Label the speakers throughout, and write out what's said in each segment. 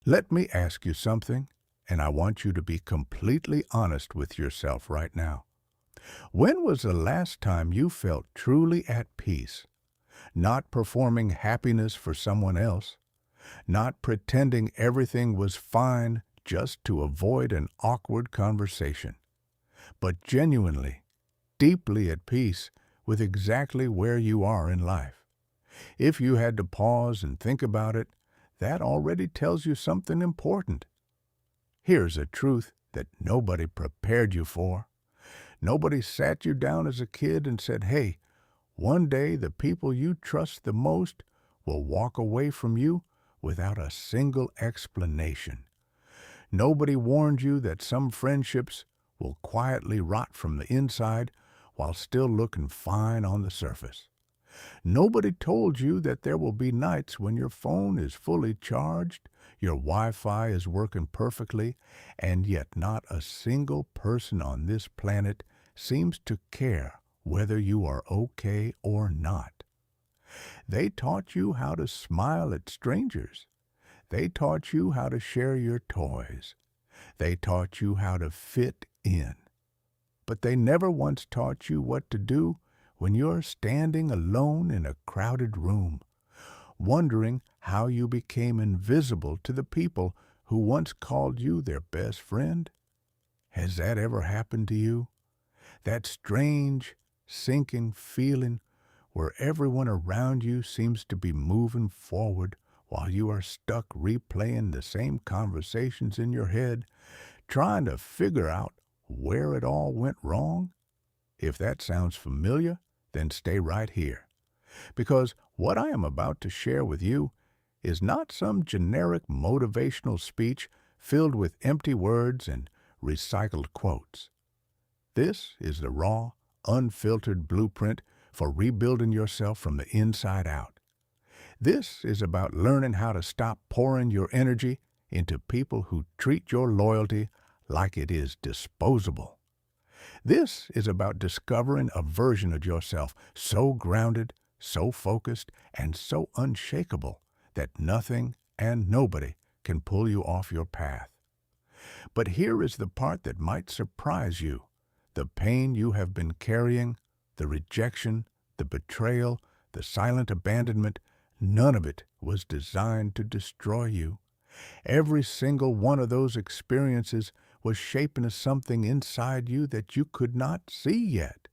Speaker 1: Let me ask you something, and I want you to be completely honest with yourself right now. When was the last time you felt truly at peace, not performing happiness for someone else, not pretending everything was fine just to avoid an awkward conversation, but genuinely, deeply at peace with exactly where you are in life? If you had to pause and think about it, that already tells you something important. Here's a truth that nobody prepared you for. Nobody sat you down as a kid and said, hey, one day the people you trust the most will walk away from you without a single explanation. Nobody warned you that some friendships will quietly rot from the inside while still looking fine on the surface. Nobody told you that there will be nights when your phone is fully charged, your Wi-Fi is working perfectly, and yet not a single person on this planet seems to care whether you are okay or not. They taught you how to smile at strangers. They taught you how to share your toys. They taught you how to fit in. But they never once taught you what to do when you're standing alone in a crowded room, wondering how you became invisible to the people who once called you their best friend. Has that ever happened to you? That strange, sinking feeling where everyone around you seems to be moving forward while you are stuck replaying the same conversations in your head, trying to figure out where it all went wrong? If that sounds familiar, then stay right here, because what I am about to share with you is not some generic motivational speech filled with empty words and recycled quotes. This is the raw, unfiltered blueprint for rebuilding yourself from the inside out. This is about learning how to stop pouring your energy into people who treat your loyalty like it is disposable. This is about discovering a version of yourself so grounded, so focused, and so unshakable that nothing and nobody can pull you off your path. But here is the part that might surprise you. The pain you have been carrying, the rejection, the betrayal, the silent abandonment, none of it was designed to destroy you. Every single one of those experiences was shaping something inside you that you could not see yet.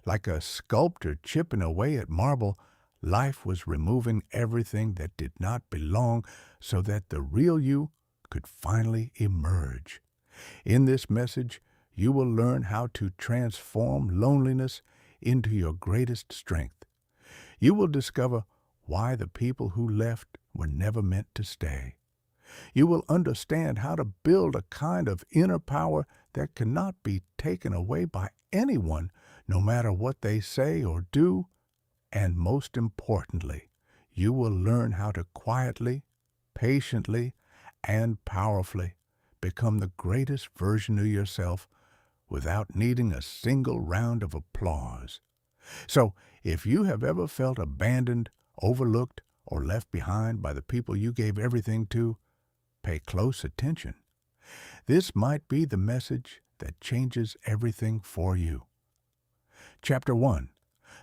Speaker 1: Like a sculptor chipping away at marble, life was removing everything that did not belong so that the real you could finally emerge. In this message, you will learn how to transform loneliness into your greatest strength. You will discover why the people who left were never meant to stay. You will understand how to build a kind of inner power that cannot be taken away by anyone, no matter what they say or do. And most importantly, you will learn how to quietly, patiently, and powerfully become the greatest version of yourself without needing a single round of applause. So, if you have ever felt abandoned, overlooked, or left behind by the people you gave everything to, pay close attention. This might be the message that changes everything for you. Chapter 1.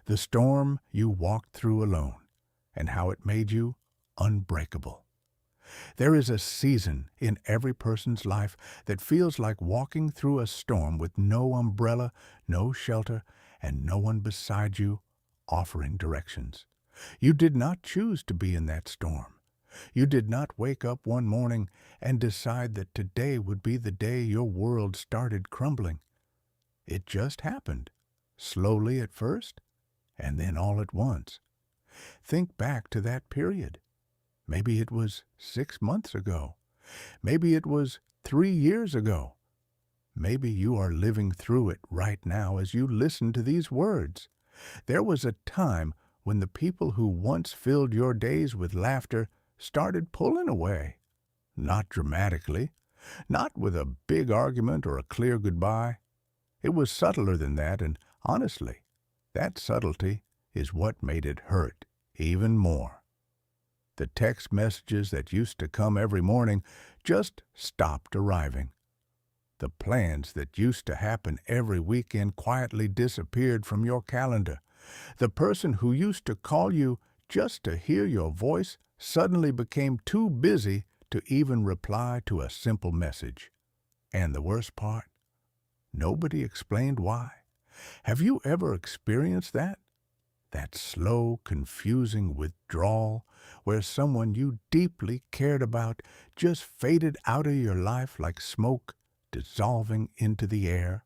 Speaker 1: The storm you walked through alone, and how it made you unbreakable. There is a season in every person's life that feels like walking through a storm with no umbrella, no shelter, and no one beside you offering directions. You did not choose to be in that storm. You did not wake up one morning and decide that today would be the day your world started crumbling. It just happened, slowly at first, and then all at once. Think back to that period. Maybe it was 6 months ago. Maybe it was 3 years ago. Maybe you are living through it right now as you listen to these words. There was a time when the people who once filled your days with laughter started pulling away. Not dramatically, not with a big argument or a clear goodbye. It was subtler than that, and honestly, that subtlety is what made it hurt even more. The text messages that used to come every morning just stopped arriving. The plans that used to happen every weekend quietly disappeared from your calendar. The person who used to call you just to hear your voice suddenly became too busy to even reply to a simple message. And the worst part, nobody explained why. Have you ever experienced that? That slow, confusing withdrawal where someone you deeply cared about just faded out of your life like smoke dissolving into the air?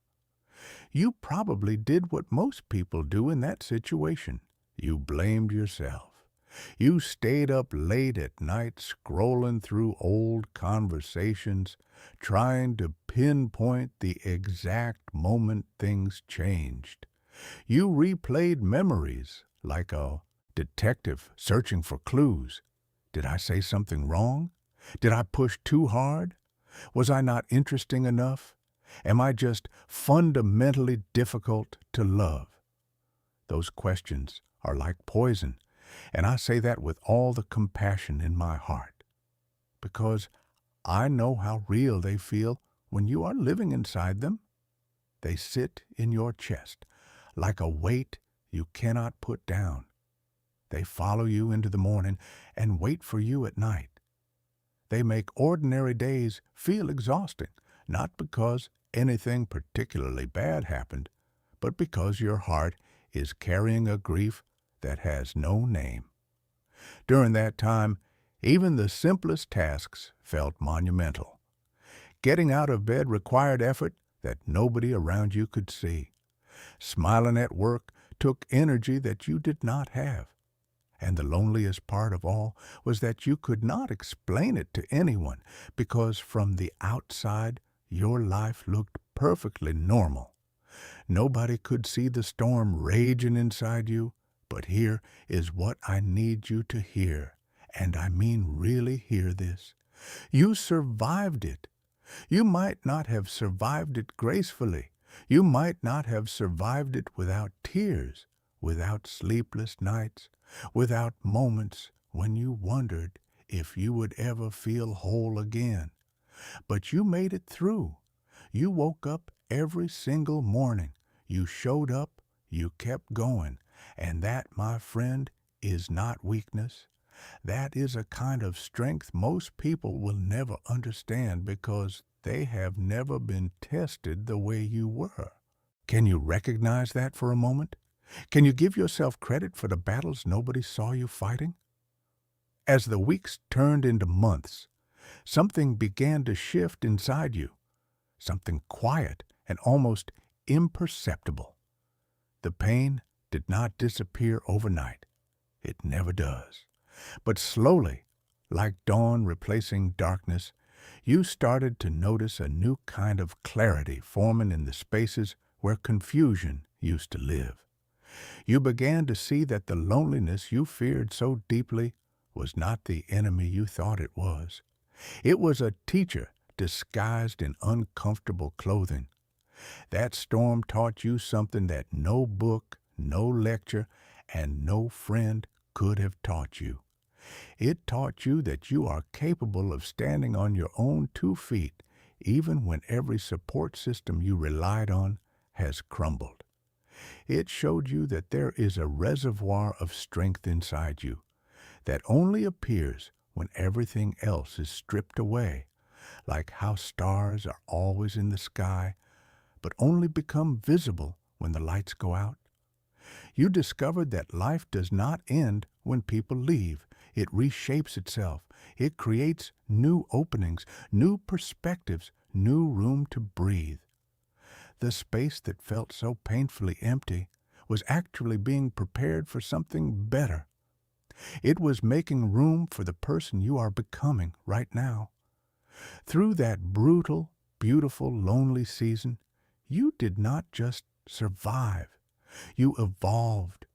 Speaker 1: You probably did what most people do in that situation. You blamed yourself. You stayed up late at night scrolling through old conversations, trying to pinpoint the exact moment things changed. You replayed memories like a detective searching for clues. Did I say something wrong? Did I push too hard? Was I not interesting enough? Am I just fundamentally difficult to love? Those questions are like poison, and I say that with all the compassion in my heart, because I know how real they feel when you are living inside them. They sit in your chest like a weight you cannot put down. They follow you into the morning and wait for you at night. They make ordinary days feel exhausting, not because anything particularly bad happened, but because your heart is carrying a grief that has no name. During that time, even the simplest tasks felt monumental. Getting out of bed required effort that nobody around you could see. Smiling at work took energy that you did not have. And the loneliest part of all was that you could not explain it to anyone, because from the outside your life looked perfectly normal. Nobody could see the storm raging inside you, but here is what I need you to hear, and I mean really hear this. You survived it. You might not have survived it gracefully. You might not have survived it without tears, without sleepless nights, without moments when you wondered if you would ever feel whole again. But you made it through. You woke up every single morning. You showed up. You kept going. And that, my friend, is not weakness. That is a kind of strength most people will never understand because they have never been tested the way you were. Can you recognize that for a moment? Can you give yourself credit for the battles nobody saw you fighting? As the weeks turned into months, something began to shift inside you, something quiet and almost imperceptible. The pain did not disappear overnight. It never does. But slowly, like dawn replacing darkness, you started to notice a new kind of clarity forming in the spaces where confusion used to live. You began to see that the loneliness you feared so deeply was not the enemy you thought it was. It was a teacher disguised in uncomfortable clothing. That storm taught you something that no book, no lecture, and no friend could have taught you. It taught you that you are capable of standing on your own 2 feet, even when every support system you relied on has crumbled. It showed you that there is a reservoir of strength inside you that only appears when everything else is stripped away, like how stars are always in the sky, but only become visible when the lights go out. You discovered that life does not end when people leave. It reshapes itself. It creates new openings, new perspectives, new room to breathe. The space that felt so painfully empty was actually being prepared for something better. It was making room for the person you are becoming right now. Through that brutal, beautiful, lonely season, you did not just survive. You evolved.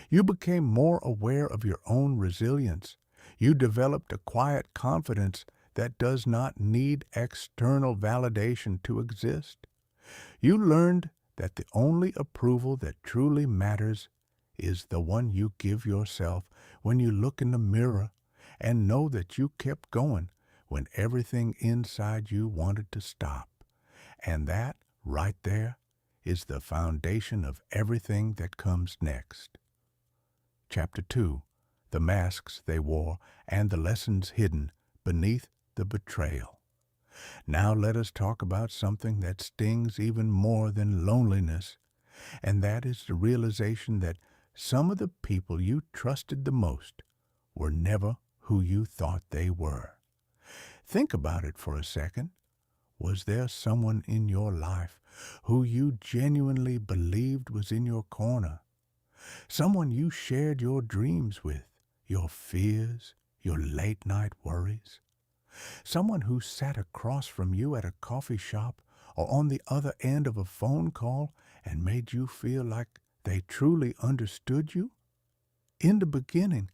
Speaker 1: You became more aware of your own resilience. You developed a quiet confidence that does not need external validation to exist. You learned that the only approval that truly matters is the one you give yourself when you look in the mirror and know that you kept going when everything inside you wanted to stop. And that, right there, is the foundation of everything that comes next. Chapter 2. The Masks They Wore and the Lessons Hidden Beneath the Betrayal. Now let us talk about something that stings even more than loneliness, and that is the realization that some of the people you trusted the most were never who you thought they were. Think about it for a second. Was there someone in your life who you genuinely believed was in your corner? Someone you shared your dreams with, your fears, your late-night worries? Someone who sat across from you at a coffee shop or on the other end of a phone call and made you feel like they truly understood you? In the beginning,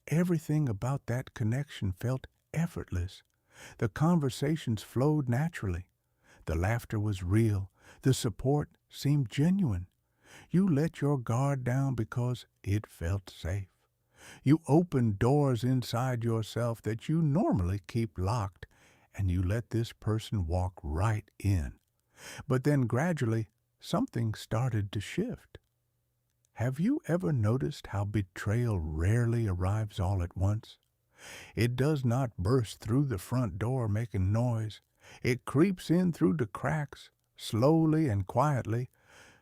Speaker 1: everything about that connection felt effortless. The conversations flowed naturally. The laughter was real. The support seemed genuine. You let your guard down because it felt safe. You opened doors inside yourself that you normally keep locked, and you let this person walk right in. But then gradually, something started to shift. Have you ever noticed how betrayal rarely arrives all at once? It does not burst through the front door making noise. It creeps in through the cracks, slowly and quietly,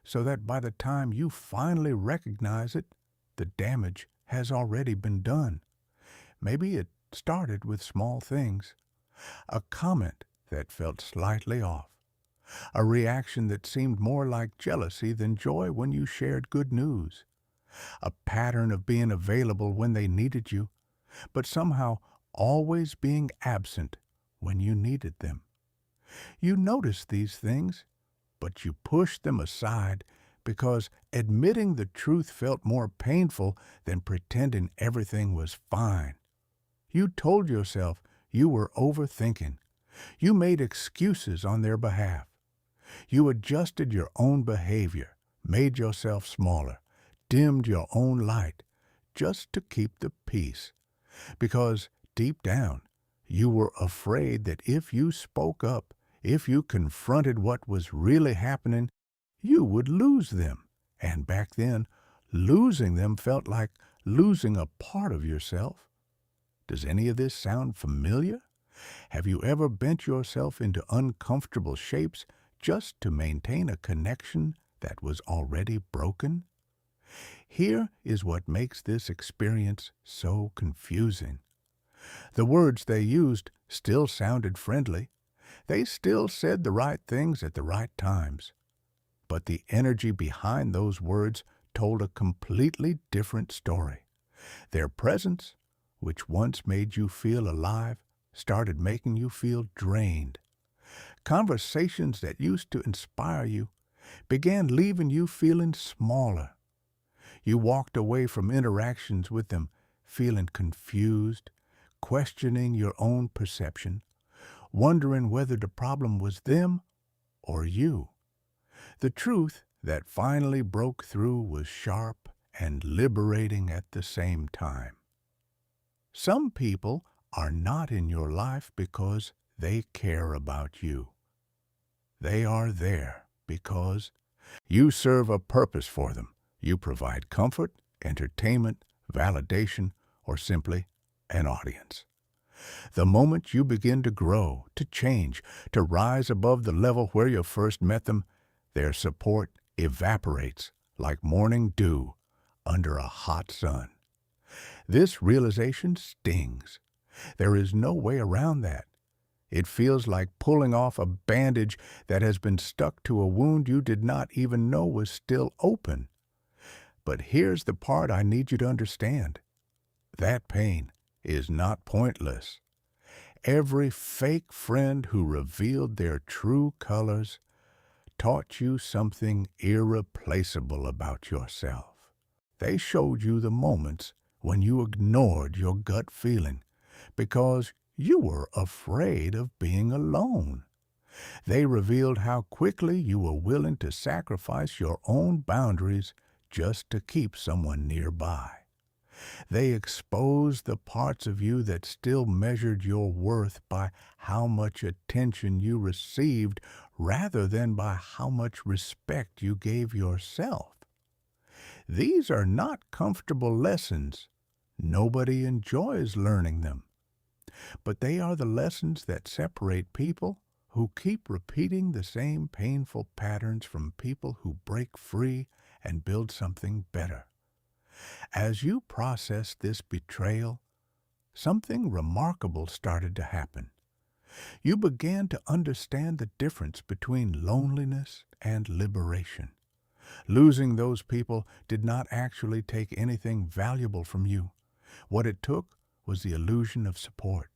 Speaker 1: so that by the time you finally recognize it, the damage has already been done. Maybe it started with small things. A comment that felt slightly off. A reaction that seemed more like jealousy than joy when you shared good news. A pattern of being available when they needed you, but somehow always being absent when you needed them. You noticed these things, but you pushed them aside because admitting the truth felt more painful than pretending everything was fine. You told yourself you were overthinking. You made excuses on their behalf. You adjusted your own behavior, made yourself smaller, dimmed your own light, just to keep the peace. Because deep down, you were afraid that if you spoke up, if you confronted what was really happening, you would lose them. And back then, losing them felt like losing a part of yourself. Does any of this sound familiar? Have you ever bent yourself into uncomfortable shapes just to maintain a connection that was already broken? Here is what makes this experience so confusing. The words they used still sounded friendly. They still said the right things at the right times. But the energy behind those words told a completely different story. Their presence, which once made you feel alive, started making you feel drained. Conversations that used to inspire you began leaving you feeling smaller. You walked away from interactions with them feeling confused, questioning your own perception, wondering whether the problem was them or you. The truth that finally broke through was sharp and liberating at the same time. Some people are not in your life because they care about you. They are there because you serve a purpose for them. You provide comfort, entertainment, validation, or simply an audience. The moment you begin to grow, to change, to rise above the level where you first met them, their support evaporates like morning dew under a hot sun. This realization stings. There is no way around that. It feels like pulling off a bandage that has been stuck to a wound you did not even know was still open. But here's the part I need you to understand. That pain is not pointless. Every fake friend who revealed their true colors taught you something irreplaceable about yourself. They showed you the moments when you ignored your gut feeling because you were afraid of being alone. They revealed how quickly you were willing to sacrifice your own boundaries just to keep someone nearby. They exposed the parts of you that still measured your worth by how much attention you received rather than by how much respect you gave yourself. These are not comfortable lessons. Nobody enjoys learning them. But they are the lessons that separate people who keep repeating the same painful patterns from people who break free and build something better. As you processed this betrayal, something remarkable started to happen. You began to understand the difference between loneliness and liberation. Losing those people did not actually take anything valuable from you. What it took was the illusion of support.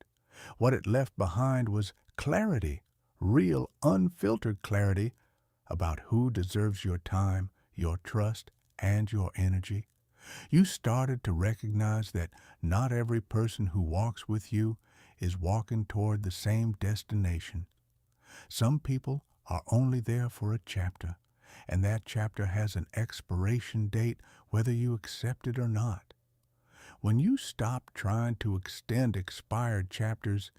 Speaker 1: What it left behind was clarity, real, unfiltered clarity about who deserves your time, your trust, and your energy. You started to recognize that not every person who walks with you is walking toward the same destination. Some people are only there for a chapter, and that chapter has an expiration date whether you accept it or not. When you stop trying to extend expired chapters,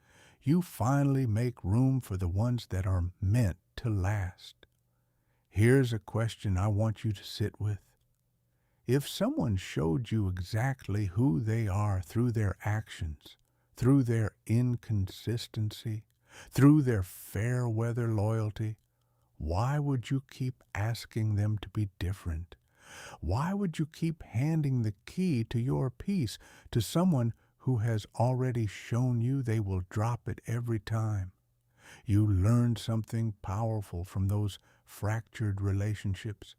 Speaker 1: you finally make room for the ones that are meant to last. Here's a question I want you to sit with. If someone showed you exactly who they are through their actions, through their inconsistency, through their fair weather loyalty, why would you keep asking them to be different? Why would you keep handing the key to your peace to someone who has already shown you they will drop it every time? You learned something powerful from those fractured relationships.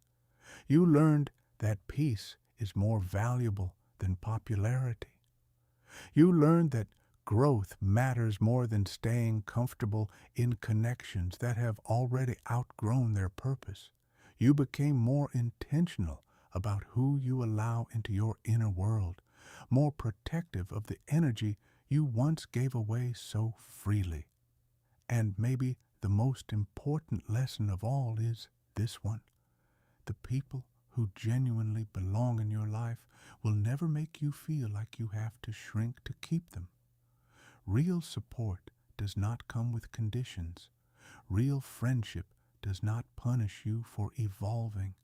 Speaker 1: You learned that peace is more valuable than popularity. You learned that growth matters more than staying comfortable in connections that have already outgrown their purpose. You became more intentional about who you allow into your inner world, more protective of the energy you once gave away so freely. And maybe the most important lesson of all is this one. The people who genuinely belong in your life will never make you feel like you have to shrink to keep them. Real support does not come with conditions. Real friendship does not punish you for evolving.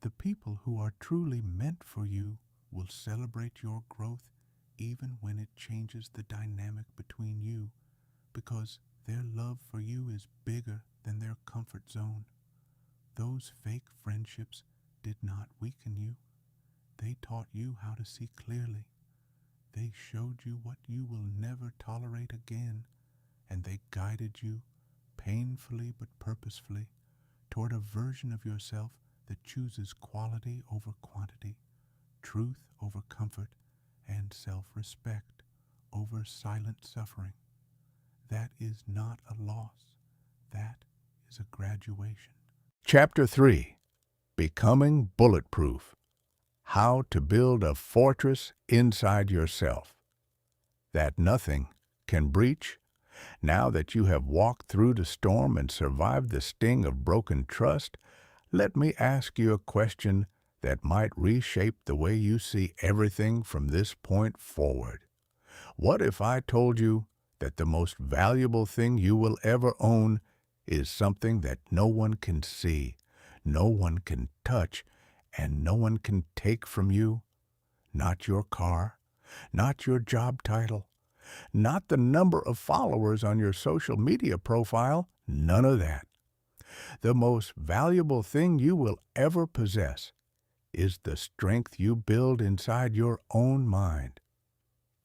Speaker 1: The people who are truly meant for you will celebrate your growth even when it changes the dynamic between you, because their love for you is bigger than their comfort zone. Those fake friendships did not weaken you. They taught you how to see clearly. They showed you what you will never tolerate again, and they guided you, painfully but purposefully, toward a version of yourself that chooses quality over quantity, truth over comfort, and self-respect over silent suffering. That is not a loss. That is a graduation. Chapter 3. Becoming Bulletproof. How to build a fortress inside yourself that nothing can breach. Now that you have walked through the storm and survived the sting of broken trust, let me ask you a question that might reshape the way you see everything from this point forward. What if I told you that the most valuable thing you will ever own is something that no one can see, no one can touch, and no one can take from you? Not your car, not your job title, not the number of followers on your social media profile, none of that. The most valuable thing you will ever possess is the strength you build inside your own mind.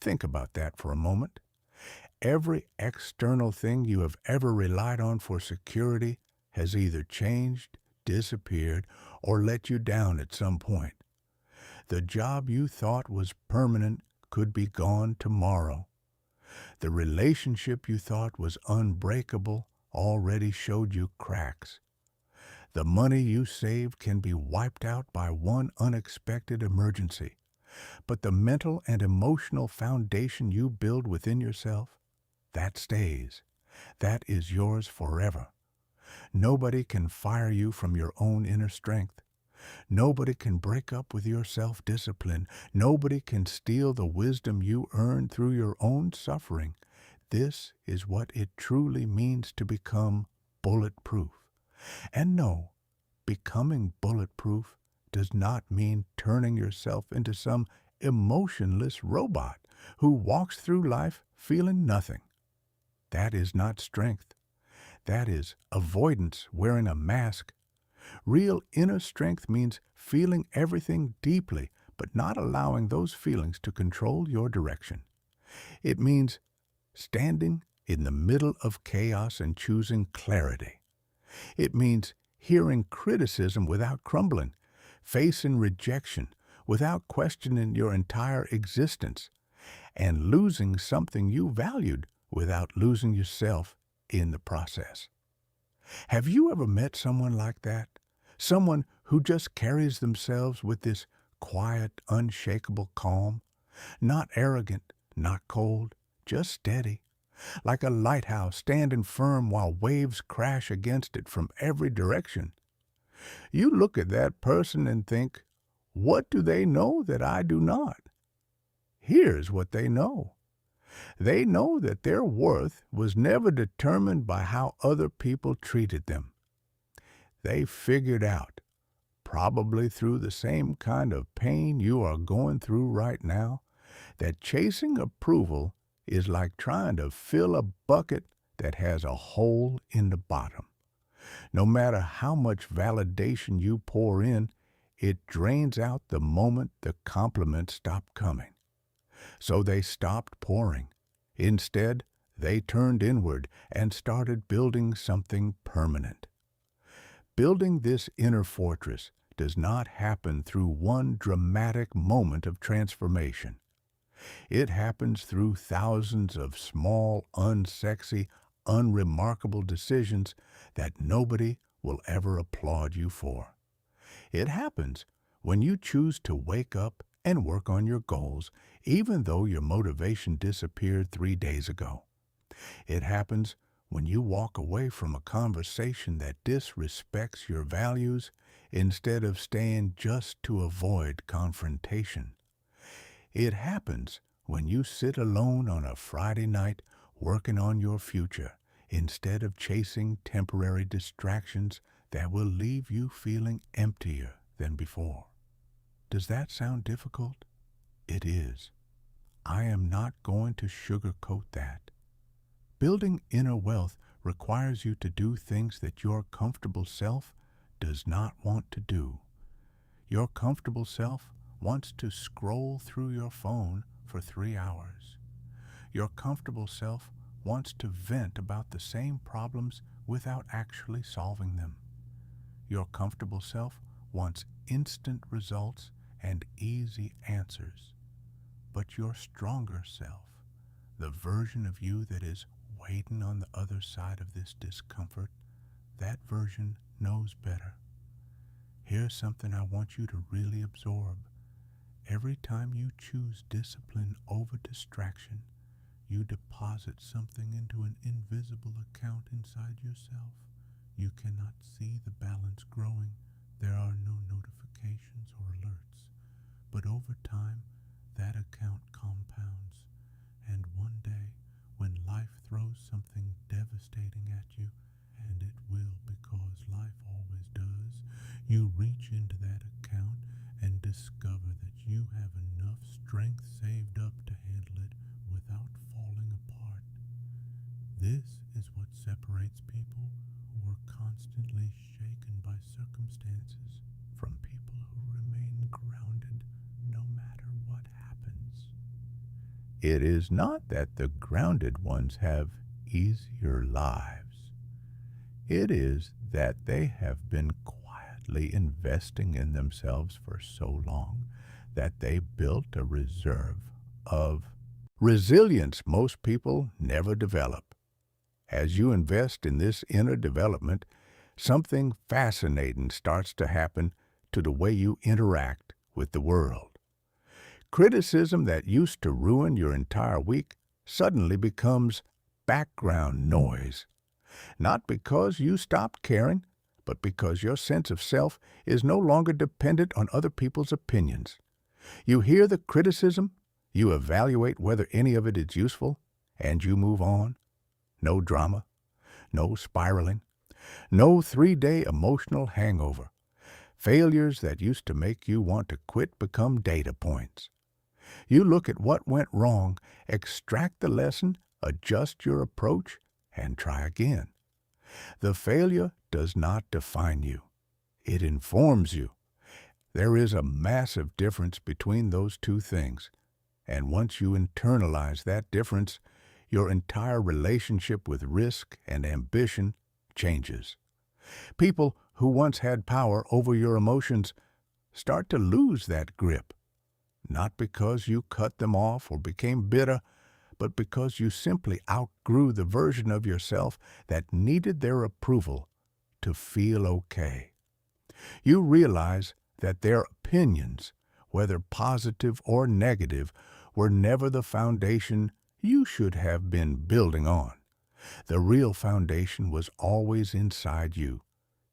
Speaker 1: Think about that for a moment. Every external thing you have ever relied on for security has either changed, disappeared, or let you down at some point. The job you thought was permanent could be gone tomorrow. The relationship you thought was unbreakable already showed you cracks. The money you saved can be wiped out by one unexpected emergency. But the mental and emotional foundation you build within yourself, that stays. That is yours forever. Nobody can fire you from your own inner strength. Nobody can break up with your self-discipline. Nobody can steal the wisdom you earned through your own suffering. This is what it truly means to become bulletproof. And no, becoming bulletproof does not mean turning yourself into some emotionless robot who walks through life feeling nothing. That is not strength. That is avoidance wearing a mask. Real inner strength means feeling everything deeply, but not allowing those feelings to control your direction. It means standing in the middle of chaos and choosing clarity. It means hearing criticism without crumbling, facing rejection without questioning your entire existence, and losing something you valued without losing yourself in the process. Have you ever met someone like that? Someone who just carries themselves with this quiet, unshakable calm? Not arrogant, not cold, just steady. Like a lighthouse standing firm while waves crash against it from every direction. You look at that person and think, what do they know that I do not? Here's what they know. They know that their worth was never determined by how other people treated them. They figured out, probably through the same kind of pain you are going through right now, that chasing approval is like trying to fill a bucket that has a hole in the bottom. No matter how much validation you pour in, it drains out the moment the compliments stop coming. So they stopped pouring. Instead, they turned inward and started building something permanent. Building this inner fortress does not happen through one dramatic moment of transformation. It happens through thousands of small, unsexy, unremarkable decisions that nobody will ever applaud you for. It happens when you choose to wake up and work on your goals, even though your motivation disappeared 3 days ago. It happens when you walk away from a conversation that disrespects your values instead of staying just to avoid confrontation. It happens when you sit alone on a Friday night working on your future instead of chasing temporary distractions that will leave you feeling emptier than before. Does that sound difficult? It is. I am not going to sugarcoat that. Building inner wealth requires you to do things that your comfortable self does not want to do. Your comfortable self wants to scroll through your phone for 3 hours. Your comfortable self wants to vent about the same problems without actually solving them. Your comfortable self wants instant results and easy answers. But your stronger self, the version of you that is waiting on the other side of this discomfort, that version knows better. Here's something I want you to really absorb. Every time you choose discipline over distraction, you deposit something into an invisible account inside yourself. You cannot see the balance growing. There are no notifications or alerts. But over time, that account compounds. And one day, when life throws something devastating at you, and it will because life always does, you reach into that account and discover that you have enough strength saved up to handle it without falling apart. This is what separates people who are constantly shaken by circumstances from people who remain grounded no matter what happens. It is not that the grounded ones have easier lives. It is that they have been quietly investing in themselves for so long that they built a reserve of resilience most people never develop. As you invest in this inner development, something fascinating starts to happen to the way you interact with the world. Criticism that used to ruin your entire week suddenly becomes background noise. Not because you stopped caring, but because your sense of self is no longer dependent on other people's opinions. You hear the criticism, you evaluate whether any of it is useful, and you move on. No drama, no spiraling, no 3-day emotional hangover. Failures that used to make you want to quit become data points. You look at what went wrong, extract the lesson, adjust your approach, and try again. The failure does not define you. It informs you. There is a massive difference between those two things, and once you internalize that difference, your entire relationship with risk and ambition changes. People who once had power over your emotions start to lose that grip, not because you cut them off or became bitter, but because you simply outgrew the version of yourself that needed their approval to feel okay. You realize that their opinions, whether positive or negative, were never the foundation you should have been building on. The real foundation was always inside you.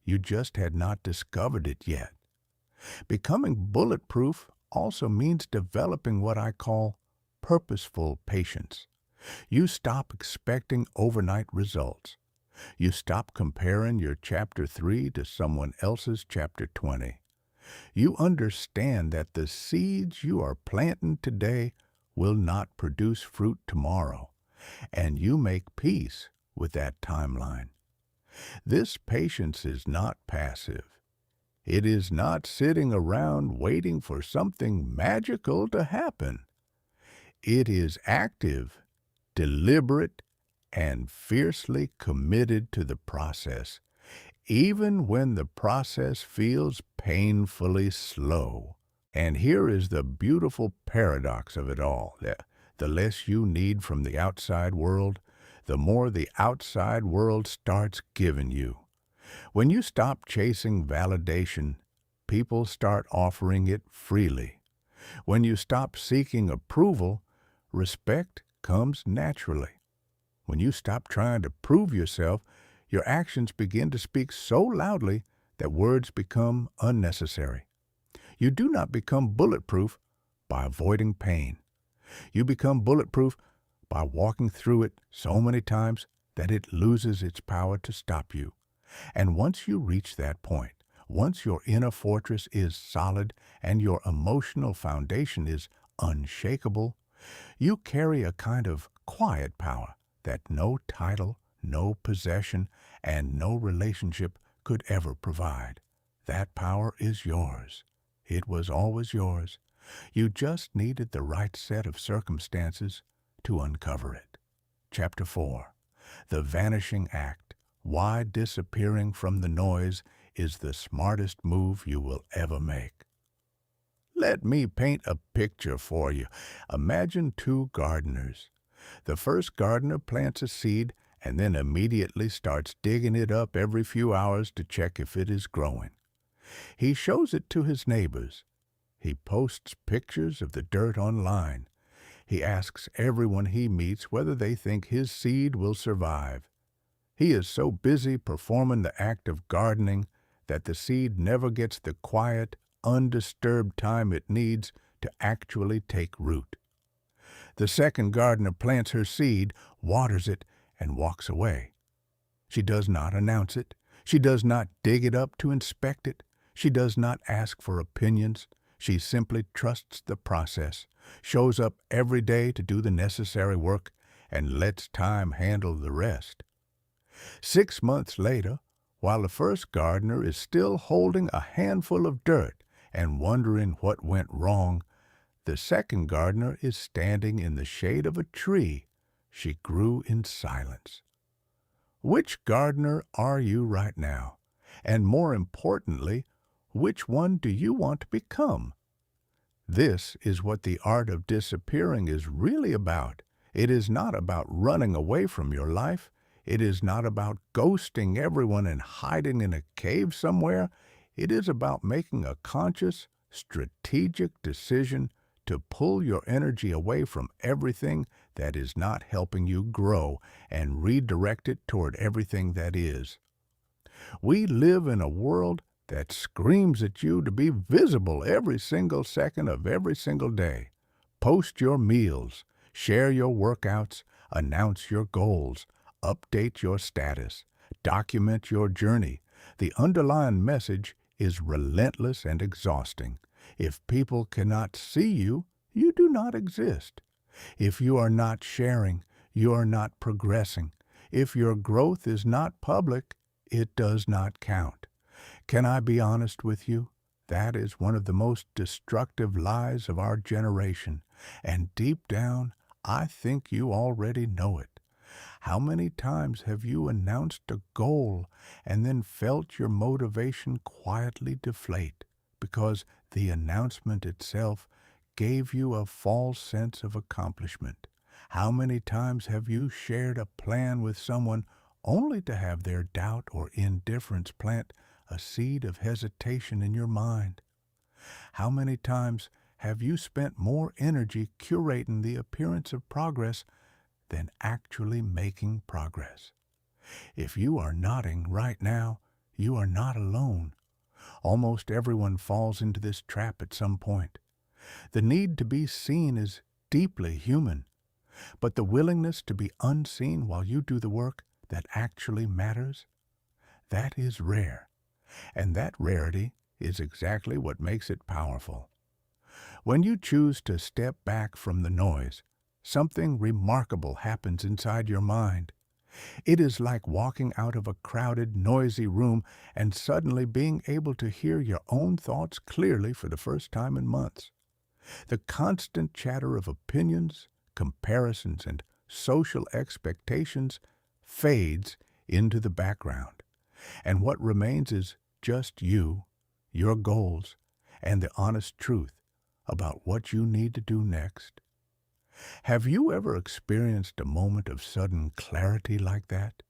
Speaker 1: You just had not discovered it yet. Becoming bulletproof also means developing what I call purposeful patience. You stop expecting overnight results. You stop comparing your chapter 3 to someone else's chapter 20. You understand that the seeds you are planting today will not produce fruit tomorrow, and you make peace with that timeline. This patience is not passive. It is not sitting around waiting for something magical to happen. It is active, deliberate, and fiercely committed to the process, even when the process feels painfully slow. And here is the beautiful paradox of it all. The less you need from the outside world, the more the outside world starts giving you. When you stop chasing validation, people start offering it freely. When you stop seeking approval, respect comes naturally. When you stop trying to prove yourself, your actions begin to speak so loudly that words become unnecessary. You do not become bulletproof by avoiding pain. You become bulletproof by walking through it so many times that it loses its power to stop you. And once you reach that point, once your inner fortress is solid and your emotional foundation is unshakable, you carry a kind of quiet power that no title, no possession, and no relationship could ever provide. That power is yours. It was always yours. You just needed the right set of circumstances to uncover it. Chapter 4. The Vanishing Act. Why disappearing from the noise is the smartest move you will ever make. Let me paint a picture for you. Imagine two gardeners. The first gardener plants a seed and then immediately starts digging it up every few hours to check if it is growing. He shows it to his neighbors. He posts pictures of the dirt online. He asks everyone he meets whether they think his seed will survive. He is so busy performing the act of gardening that the seed never gets the quiet, undisturbed time it needs to actually take root. The second gardener plants her seed, waters it, and walks away. She does not announce it. She does not dig it up to inspect it. She does not ask for opinions. She simply trusts the process, shows up every day to do the necessary work, and lets time handle the rest. 6 months later, while the first gardener is still holding a handful of dirt and wondering what went wrong, the second gardener is standing in the shade of a tree she grew in silence. Which gardener are you right now? And more importantly, which one do you want to become? This is what the art of disappearing is really about. It is not about running away from your life. It is not about ghosting everyone and hiding in a cave somewhere. It is about making a conscious, strategic decision to pull your energy away from everything that is not helping you grow and redirect it toward everything that is. We live in a world that screams at you to be visible every single second of every single day. Post your meals, share your workouts, announce your goals, update your status, document your journey. The underlying message is relentless and exhausting. If people cannot see you, you do not exist. If you are not sharing, you are not progressing. If your growth is not public, it does not count. Can I be honest with you? That is one of the most destructive lies of our generation, and deep down, I think you already know it. How many times have you announced a goal and then felt your motivation quietly deflate because the announcement itself gave you a false sense of accomplishment? How many times have you shared a plan with someone only to have their doubt or indifference plant a seed of hesitation in your mind? How many times have you spent more energy curating the appearance of progress than actually making progress? If you are nodding right now, you are not alone. Almost everyone falls into this trap at some point. The need to be seen is deeply human, but the willingness to be unseen while you do the work that actually matters, that is rare. And that rarity is exactly what makes it powerful. When you choose to step back from the noise, something remarkable happens inside your mind. It is like walking out of a crowded, noisy room and suddenly being able to hear your own thoughts clearly for the first time in months. The constant chatter of opinions, comparisons, and social expectations fades into the background, and what remains is just you, your goals, and the honest truth about what you need to do next. Have you ever experienced a moment of sudden clarity like that?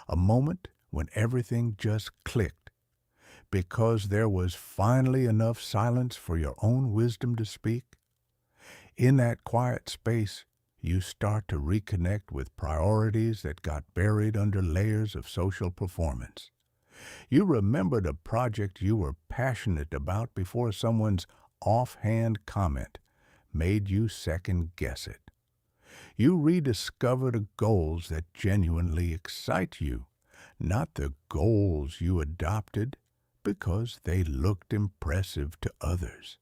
Speaker 1: A moment when everything just clicked because there was finally enough silence for your own wisdom to speak? In that quiet space, you start to reconnect with priorities that got buried under layers of social performance. You remembered a project you were passionate about before someone's offhand comment made you second guess it. You rediscovered goals that genuinely excite you, not the goals you adopted because they looked impressive to others.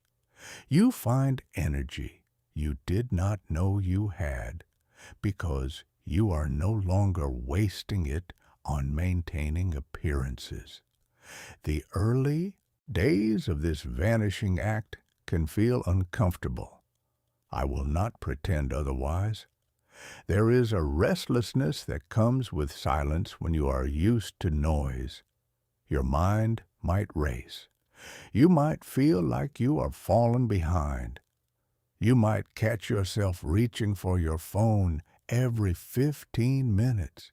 Speaker 1: You find energy you did not know you had because you are no longer wasting it on maintaining appearances. The early days of this vanishing act can feel uncomfortable. I will not pretend otherwise. There is a restlessness that comes with silence when you are used to noise. Your mind might race. You might feel like you are falling behind. You might catch yourself reaching for your phone every 15 minutes,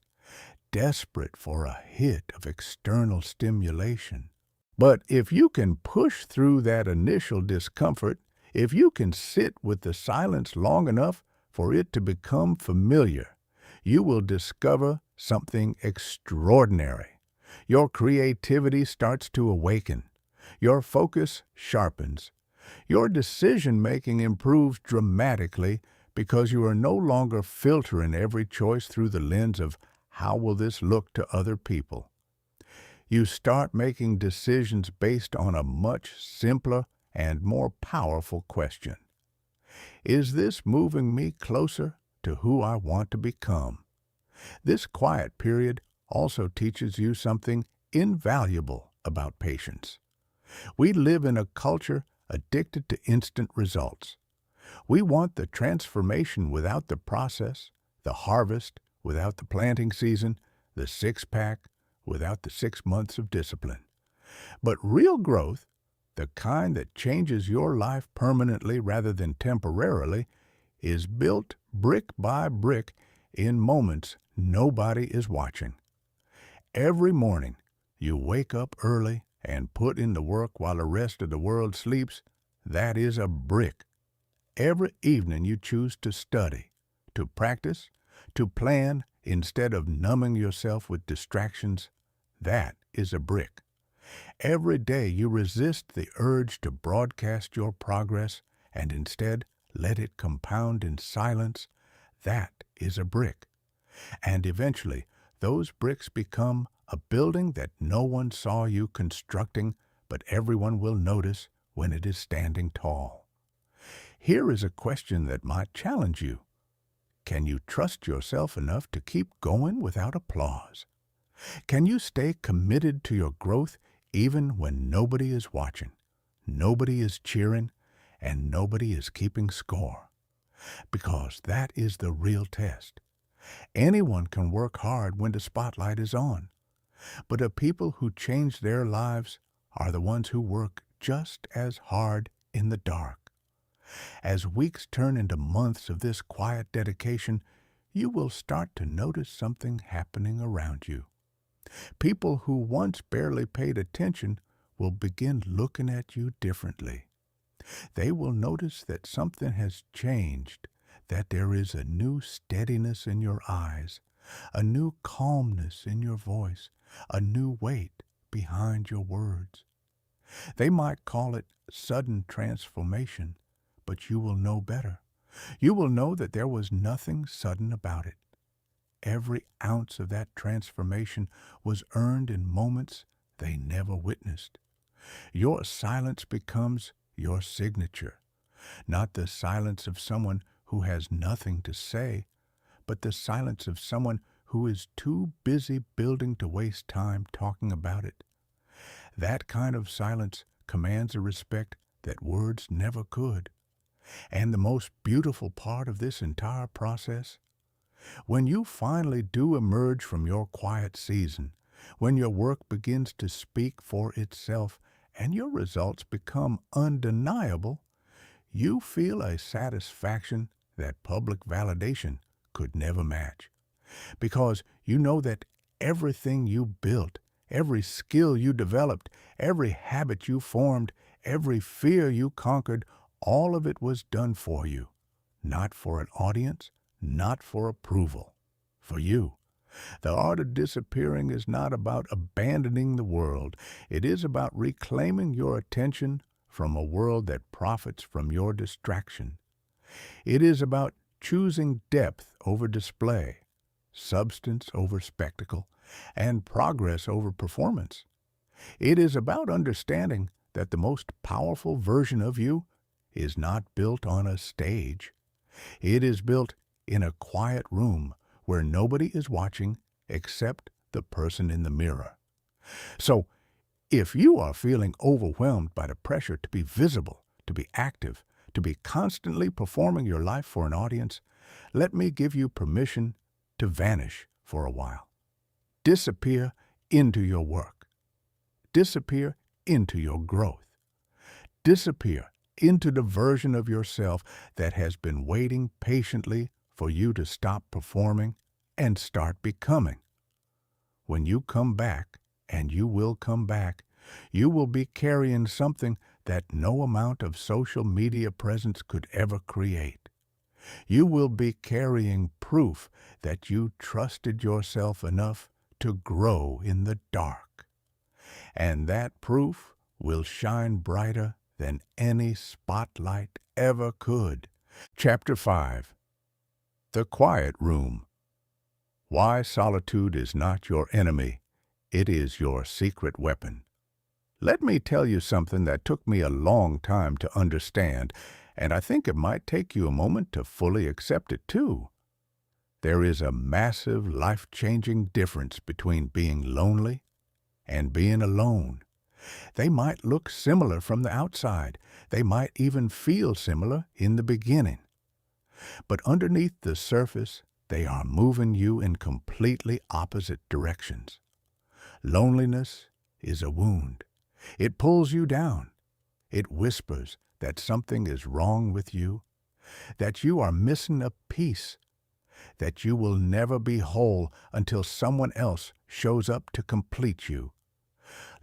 Speaker 1: desperate for a hit of external stimulation. But if you can push through that initial discomfort, if you can sit with the silence long enough for it to become familiar, you will discover something extraordinary. Your creativity starts to awaken. Your focus sharpens. Your decision-making improves dramatically because you are no longer filtering every choice through the lens of how will this look to other people. You start making decisions based on a much simpler and more powerful question. Is this moving me closer to who I want to become? This quiet period also teaches you something invaluable about patience. We live in a culture addicted to instant results. We want the transformation without the process, the harvest without the planting season, the six-pack without the 6 months of discipline. But real growth, the kind that changes your life permanently rather than temporarily, is built brick by brick in moments nobody is watching. Every morning, you wake up early and put in the work while the rest of the world sleeps. That is a brick. Every evening you choose to study, to practice, to plan instead of numbing yourself with distractions. That is a brick. Every day you resist the urge to broadcast your progress and instead let it compound in silence. That is a brick. And eventually, those bricks become a building that no one saw you constructing, but everyone will notice when it is standing tall. Here is a question that might challenge you. Can you trust yourself enough to keep going without applause? Can you stay committed to your growth even when nobody is watching, nobody is cheering, and nobody is keeping score? Because that is the real test. Anyone can work hard when the spotlight is on, but the people who change their lives are the ones who work just as hard in the dark. As weeks turn into months of this quiet dedication, you will start to notice something happening around you. People who once barely paid attention will begin looking at you differently. They will notice that something has changed, that there is a new steadiness in your eyes, a new calmness in your voice, a new weight behind your words. They might call it sudden transformation, but you will know better. You will know that there was nothing sudden about it. Every ounce of that transformation was earned in moments they never witnessed. Your silence becomes your signature, not the silence of someone who has nothing to say, but the silence of someone who is too busy building to waste time talking about it. That kind of silence commands a respect that words never could. And the most beautiful part of this entire process, when you finally do emerge from your quiet season, when your work begins to speak for itself and your results become undeniable, you feel a satisfaction that public validation could never match. Because you know that everything you built, every skill you developed, every habit you formed, every fear you conquered, all of it was done for you, not for an audience, not for approval, for you. The art of disappearing is not about abandoning the world. It is about reclaiming your attention from a world that profits from your distraction. It is about choosing depth over display, substance over spectacle, and progress over performance. It is about understanding that the most powerful version of you is not built on a stage. It is built in a quiet room where nobody is watching except the person in the mirror. So, if you are feeling overwhelmed by the pressure to be visible, to be active, to be constantly performing your life for an audience, let me give you permission to vanish for a while. Disappear into your work. Disappear into your growth. Disappear into the version of yourself that has been waiting patiently for you to stop performing and start becoming. When you come back, and you will come back, you will be carrying something that no amount of social media presence could ever create. You will be carrying proof that you trusted yourself enough to grow in the dark. And that proof will shine brighter than any spotlight ever could. Chapter 5. The Quiet Room. Why solitude is not your enemy. It is your secret weapon. Let me tell you something that took me a long time to understand, and I think it might take you a moment to fully accept it too. There is a massive, life-changing difference between being lonely and being alone. They might look similar from the outside. They might even feel similar in the beginning. But underneath the surface, they are moving you in completely opposite directions. Loneliness is a wound. It pulls you down. It whispers that something is wrong with you, that you are missing a piece, that you will never be whole until someone else shows up to complete you.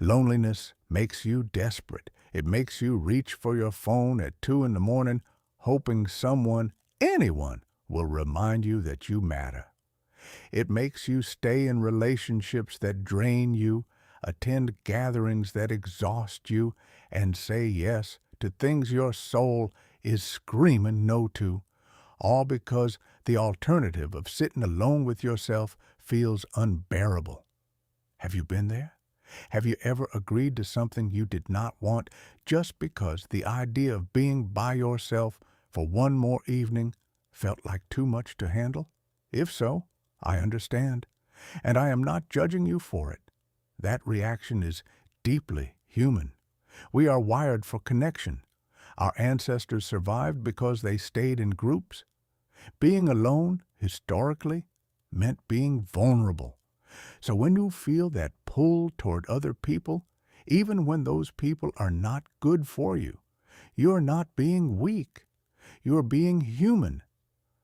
Speaker 1: Loneliness makes you desperate. It makes you reach for your phone at 2 a.m, hoping someone, anyone, will remind you that you matter. It makes you stay in relationships that drain you, attend gatherings that exhaust you, and say yes to things your soul is screaming no to, all because the alternative of sitting alone with yourself feels unbearable. Have you been there? Have you ever agreed to something you did not want just because the idea of being by yourself for one more evening felt like too much to handle? If so, I understand, and I am not judging you for it. That reaction is deeply human. We are wired for connection. Our ancestors survived because they stayed in groups. Being alone, historically, meant being vulnerable. So when you feel that pull toward other people, even when those people are not good for you, you're not being weak. You're being human.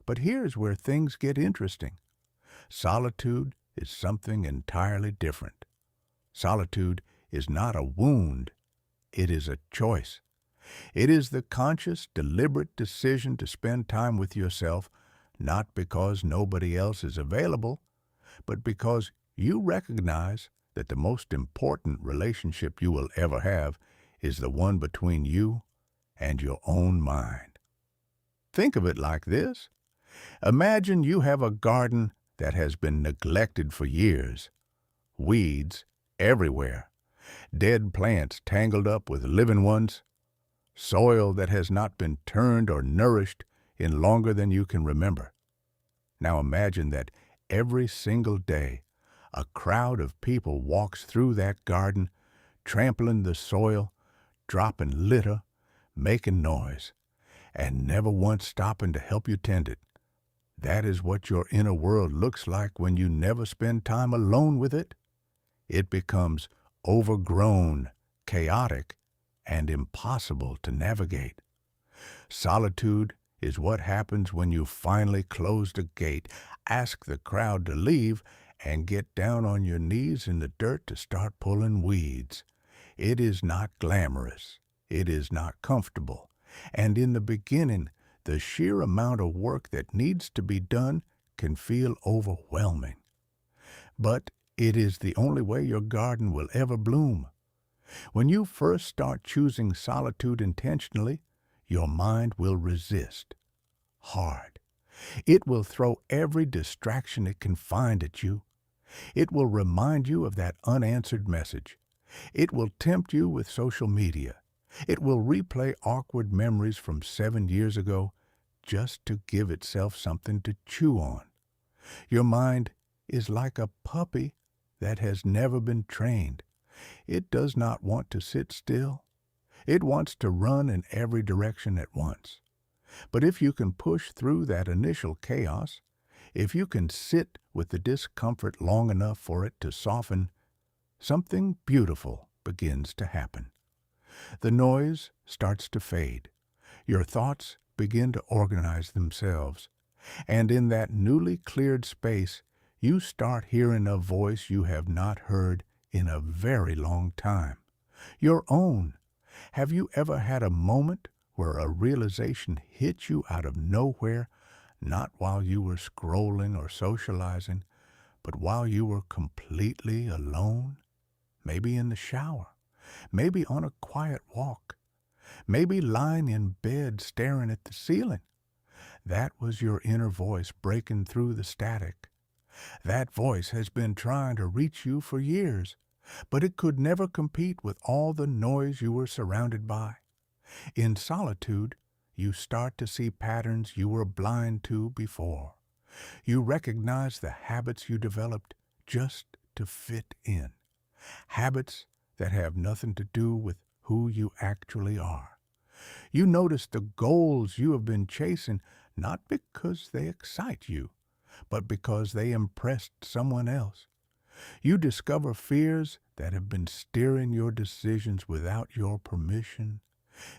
Speaker 1: But here's where things get interesting. Solitude is something entirely different. Solitude is not a wound. It is a choice. It is the conscious, deliberate decision to spend time with yourself, not because nobody else is available, but because you recognize that the most important relationship you will ever have is the one between you and your own mind. Think of it like this. Imagine you have a garden that has been neglected for years. Weeds everywhere. Dead plants tangled up with living ones. Soil that has not been turned or nourished in longer than you can remember. Now imagine that every single day a crowd of people walks through that garden, trampling the soil, dropping litter, making noise, and never once stopping to help you tend it. That is what your inner world looks like when you never spend time alone with it. It becomes overgrown, chaotic, and impossible to navigate. Solitude is what happens when you finally close the gate, ask the crowd to leave, and get down on your knees in the dirt to start pulling weeds. It is not glamorous. It is not comfortable. And in the beginning, the sheer amount of work that needs to be done can feel overwhelming. But it is the only way your garden will ever bloom. When you first start choosing solitude intentionally, your mind will resist hard. It will throw every distraction it can find at you. It will remind you of that unanswered message. It will tempt you with social media. It will replay awkward memories from 7 years ago just to give itself something to chew on. Your mind is like a puppy that has never been trained. It does not want to sit still. It wants to run in every direction at once. But if you can push through that initial chaos, if you can sit with the discomfort long enough for it to soften, something beautiful begins to happen. The noise starts to fade. Your thoughts begin to organize themselves. And in that newly cleared space, you start hearing a voice you have not heard in a very long time. Your own. Have you ever had a moment where a realization hit you out of nowhere, not while you were scrolling or socializing, but while you were completely alone? Maybe in the shower, maybe on a quiet walk, maybe lying in bed staring at the ceiling. That was your inner voice breaking through the static. That voice has been trying to reach you for years, but it could never compete with all the noise you were surrounded by. In solitude, you start to see patterns you were blind to before. You recognize the habits you developed just to fit in. Habits that have nothing to do with who you actually are. You notice the goals you have been chasing not because they excite you, but because they impressed someone else. You discover fears that have been steering your decisions without your permission,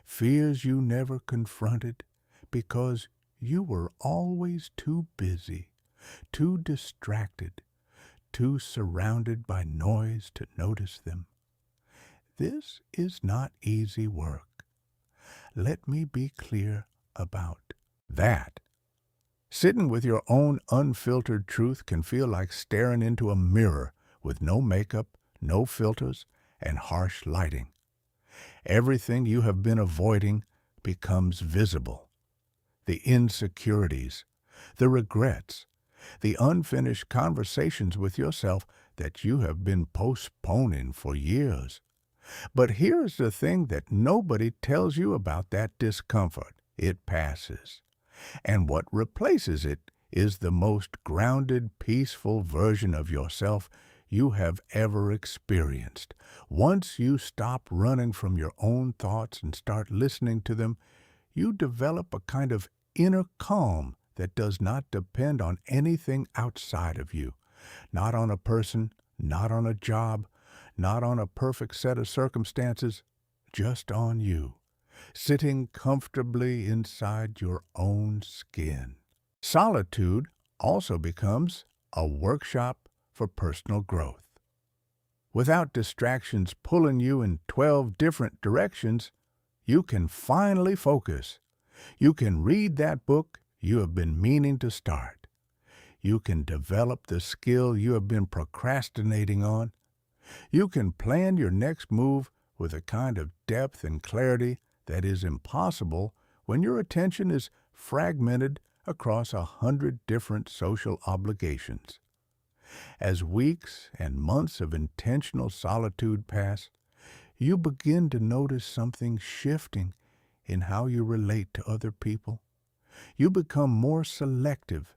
Speaker 1: fears you never confronted because you were always too busy, too distracted, too surrounded by noise to notice them. This is not easy work. Let me be clear about that. Sitting with your own unfiltered truth can feel like staring into a mirror with no makeup, no filters, and harsh lighting. Everything you have been avoiding becomes visible. The insecurities, the regrets, the unfinished conversations with yourself that you have been postponing for years. But here's the thing that nobody tells you about that discomfort. It passes. And what replaces it is the most grounded, peaceful version of yourself you have ever experienced. Once you stop running from your own thoughts and start listening to them, you develop a kind of inner calm that does not depend on anything outside of you. Not on a person, not on a job, not on a perfect set of circumstances, just on you, sitting comfortably inside your own skin. Solitude also becomes a workshop for personal growth. Without distractions pulling you in 12 different directions, you can finally focus. You can read that book you have been meaning to start. You can develop the skill you have been procrastinating on. You can plan your next move with a kind of depth and clarity that is impossible when your attention is fragmented across 100 different social obligations. As weeks and months of intentional solitude pass, you begin to notice something shifting in how you relate to other people. You become more selective,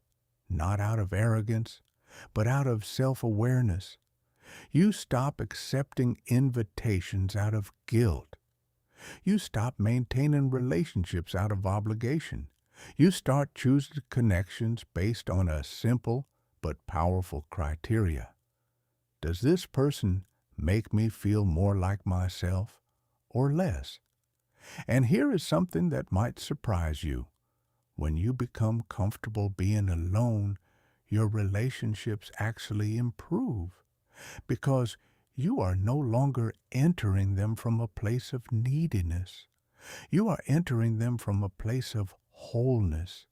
Speaker 1: not out of arrogance, but out of self-awareness. You stop accepting invitations out of guilt. You stop maintaining relationships out of obligation. You start choosing connections based on a simple but powerful criteria. Does this person make me feel more like myself or less? And here is something that might surprise you. When you become comfortable being alone, your relationships actually improve because you are no longer entering them from a place of neediness. You are entering them from a place of wholeness.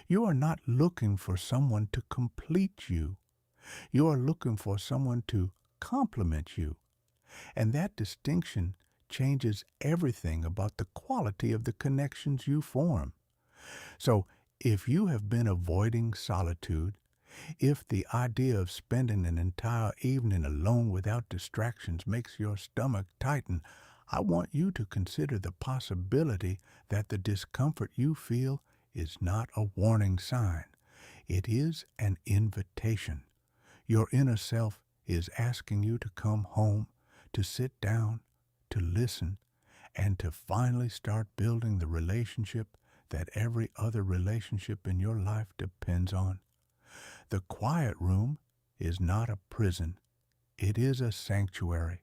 Speaker 1: You are not looking for someone to complete you. You are looking for someone to complement you. And that distinction changes everything about the quality of the connections you form. So, if you have been avoiding solitude, if the idea of spending an entire evening alone without distractions makes your stomach tighten, I want you to consider the possibility that the discomfort you feel is not a warning sign. It is an invitation. Your inner self is asking you to come home, to sit down, to listen, and to finally start building the relationship that every other relationship in your life depends on. The quiet room is not a prison. It is a sanctuary.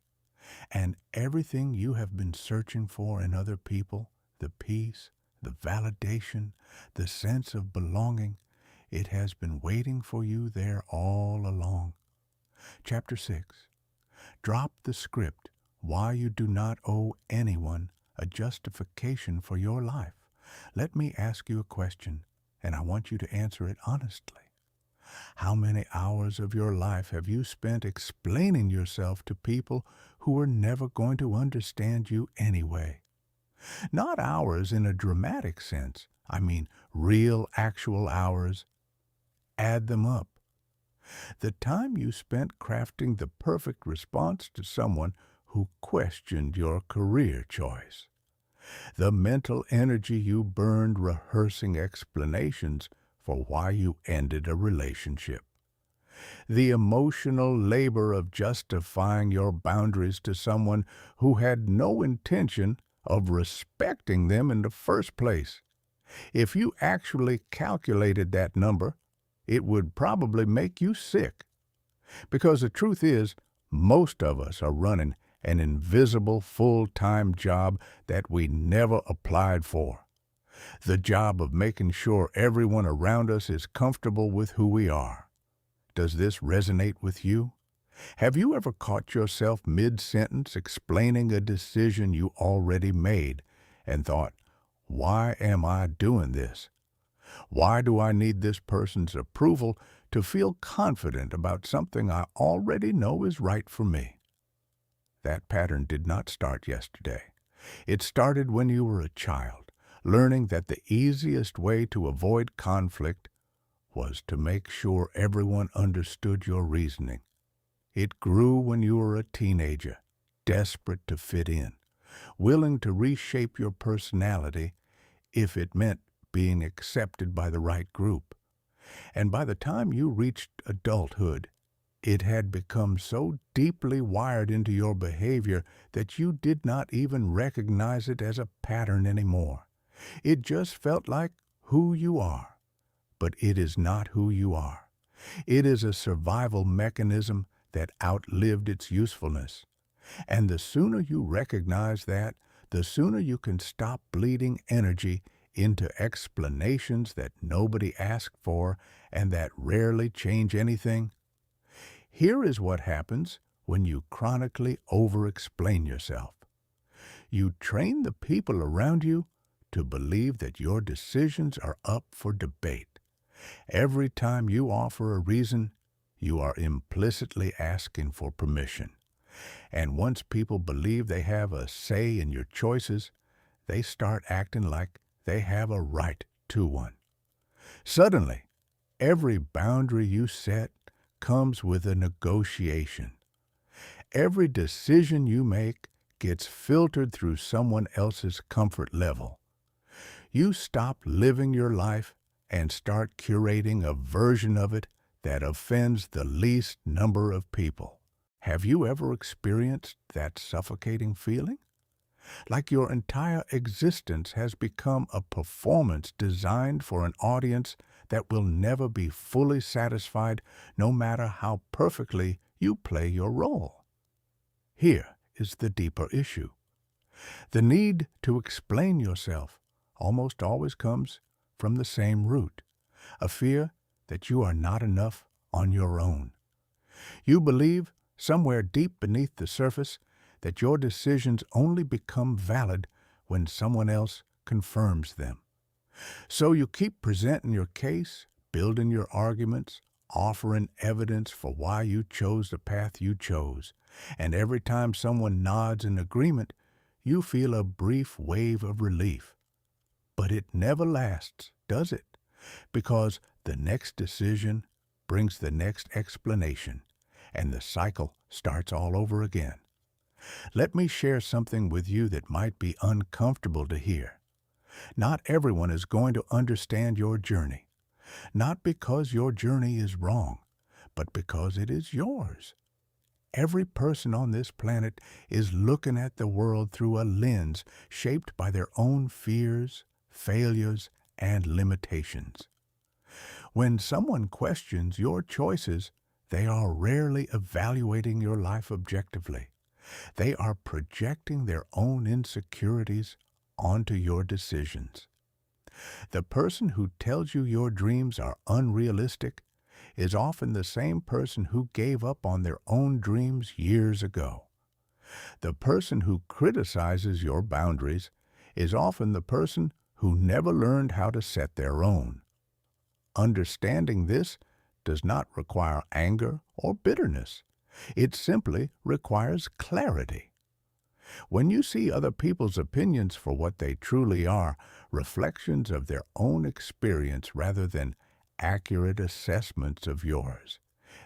Speaker 1: And everything you have been searching for in other people, the peace, the validation, the sense of belonging, it has been waiting for you there all along. Chapter 6. Drop the script why you do not owe anyone a justification for your life. Let me ask you a question, and I want you to answer it honestly. How many hours of your life have you spent explaining yourself to people who are never going to understand you anyway? Not hours in a dramatic sense. I mean real, actual hours. Add them up. The time you spent crafting the perfect response to someone who questioned your career choice. The mental energy you burned rehearsing explanations for why you ended a relationship. The emotional labor of justifying your boundaries to someone who had no intention of respecting them in the first place. If you actually calculated that number, it would probably make you sick. Because the truth is, most of us are running an invisible full-time job that we never applied for. The job of making sure everyone around us is comfortable with who we are. Does this resonate with you? Have you ever caught yourself mid-sentence explaining a decision you already made and thought, why am I doing this? Why do I need this person's approval to feel confident about something I already know is right for me? That pattern did not start yesterday. It started when you were a child, learning that the easiest way to avoid conflict was to make sure everyone understood your reasoning. It grew when you were a teenager, desperate to fit in, willing to reshape your personality if it meant being accepted by the right group. And by the time you reached adulthood, it had become so deeply wired into your behavior that you did not even recognize it as a pattern anymore. It just felt like who you are. But it is not who you are. It is a survival mechanism that outlived its usefulness. And the sooner you recognize that, the sooner you can stop bleeding energy into explanations that nobody asked for and that rarely change anything. Here is what happens when you chronically over-explain yourself. You train the people around you to believe that your decisions are up for debate. Every time you offer a reason, you are implicitly asking for permission. And once people believe they have a say in your choices, they start acting like they have a right to one. Suddenly, every boundary you set comes with a negotiation. Every decision you make gets filtered through someone else's comfort level. You stop living your life and start curating a version of it that offends the least number of people. Have you ever experienced that suffocating feeling? Like your entire existence has become a performance designed for an audience that will never be fully satisfied no matter how perfectly you play your role. Here is the deeper issue. The need to explain yourself almost always comes from the same root, a fear that you are not enough on your own. You believe, somewhere deep beneath the surface, that your decisions only become valid when someone else confirms them. So you keep presenting your case, building your arguments, offering evidence for why you chose the path you chose, and every time someone nods in agreement, you feel a brief wave of relief. But it never lasts, does it? Because the next decision brings the next explanation, and the cycle starts all over again. Let me share something with you that might be uncomfortable to hear. Not everyone is going to understand your journey, not because your journey is wrong, but because it is yours. Every person on this planet is looking at the world through a lens shaped by their own fears, failures, and limitations. When someone questions your choices, they are rarely evaluating your life objectively. They are projecting their own insecurities onto your decisions. The person who tells you your dreams are unrealistic is often the same person who gave up on their own dreams years ago. The person who criticizes your boundaries is often the person who never learned how to set their own. Understanding this does not require anger or bitterness. It simply requires clarity. When you see other people's opinions for what they truly are, reflections of their own experience rather than accurate assessments of yours,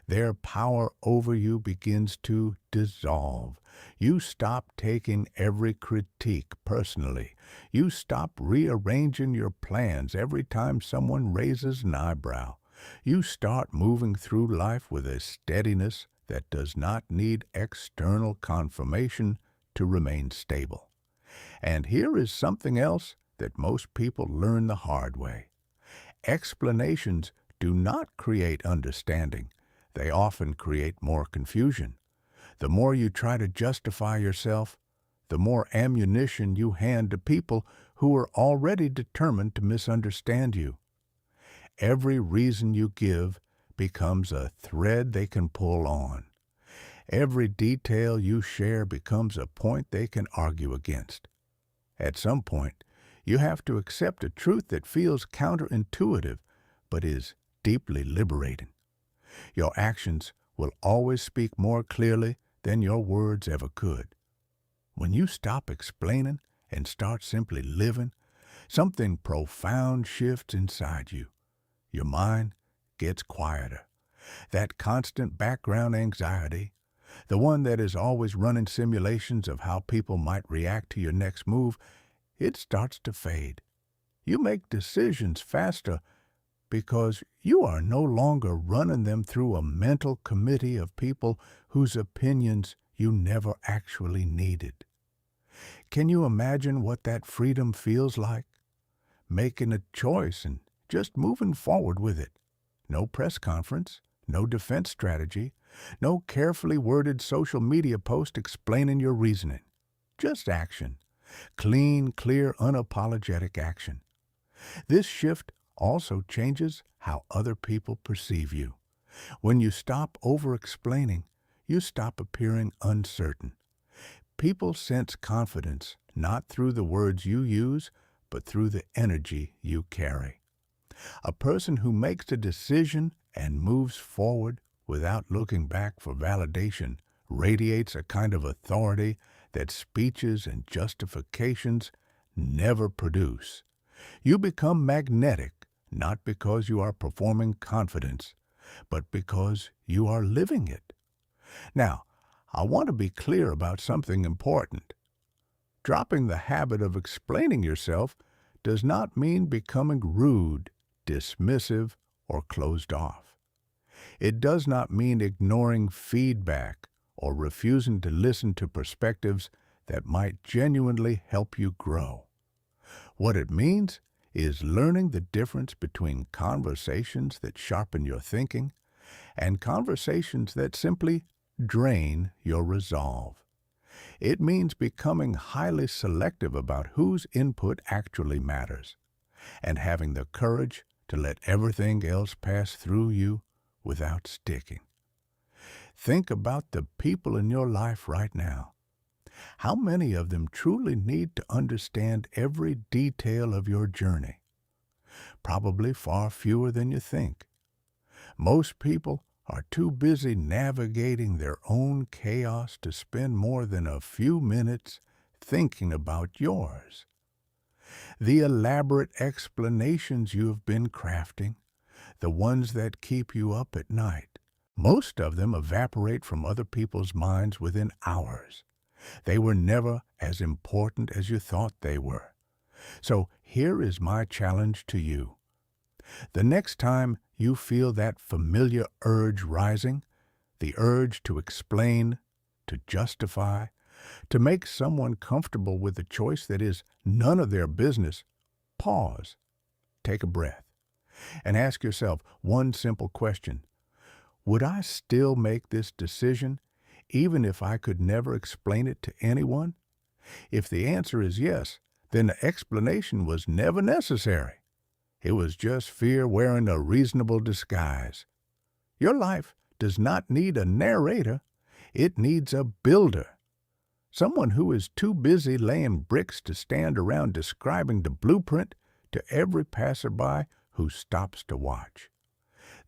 Speaker 1: their power over you begins to dissolve. You stop taking every critique personally. You stop rearranging your plans every time someone raises an eyebrow. You start moving through life with a steadiness that does not need external confirmation to remain stable. And here is something else that most people learn the hard way. Explanations do not create understanding. They often create more confusion. The more you try to justify yourself, the more ammunition you hand to people who are already determined to misunderstand you. Every reason you give becomes a thread they can pull on. Every detail you share becomes a point they can argue against. At some point, You have to accept a truth that feels counterintuitive, but is deeply liberating. Your actions will always speak more clearly than your words ever could. When you stop explaining and start simply living, something profound shifts inside you. Your mind gets quieter. That constant background anxiety, the one that is always running simulations of how people might react to your next move, it starts to fade. You make decisions faster because you are no longer running them through a mental committee of people whose opinions you never actually needed. Can you imagine what that freedom feels like? Making a choice and just moving forward with it. No press conference, no defense strategy, no carefully worded social media post explaining your reasoning. Just action. Clean, clear, unapologetic action. This shift also changes how other people perceive you. When you stop over-explaining, you stop appearing uncertain. People sense confidence not through the words you use, but through the energy you carry. A person who makes a decision and moves forward without looking back for validation radiates a kind of authority that speeches and justifications never produce. You become magnetic, not because you are performing confidence, but because you are living it. Now, I want to be clear about something important. Dropping the habit of explaining yourself does not mean becoming rude, dismissive, or closed off. It does not mean ignoring feedback or refusing to listen to perspectives that might genuinely help you grow. What it means is learning the difference between conversations that sharpen your thinking and conversations that simply drain your resolve. It means becoming highly selective about whose input actually matters and having the courage to let everything else pass through you without sticking. Think about the people in your life right now. How many of them truly need to understand every detail of your journey? Probably far fewer than you think. Most people are too busy navigating their own chaos to spend more than a few minutes thinking about yours. The elaborate explanations you have been crafting, the ones that keep you up at night, most of them evaporate from other people's minds within hours. They were never as important as you thought they were. So here is my challenge to you. The next time you feel that familiar urge rising, the urge to explain, to justify, to make someone comfortable with a choice that is none of their business, pause, take a breath, and ask yourself one simple question. Would I still make this decision even if I could never explain it to anyone? If the answer is yes, then the explanation was never necessary. It was just fear wearing a reasonable disguise. Your life does not need a narrator. It needs a builder. Someone who is too busy laying bricks to stand around describing the blueprint to every passerby who stops to watch.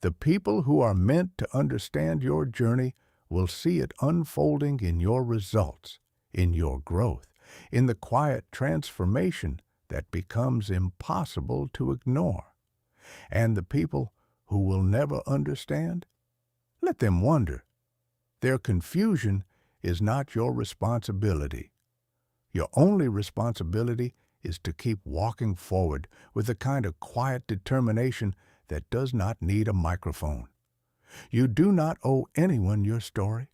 Speaker 1: The people who are meant to understand your journey will see it unfolding in your results, in your growth, in the quiet transformation that becomes impossible to ignore. And the people who will never understand, let them wonder. Their confusion is not your responsibility. Your only responsibility is to keep walking forward with the kind of quiet determination that does not need a microphone. You do not owe anyone your story.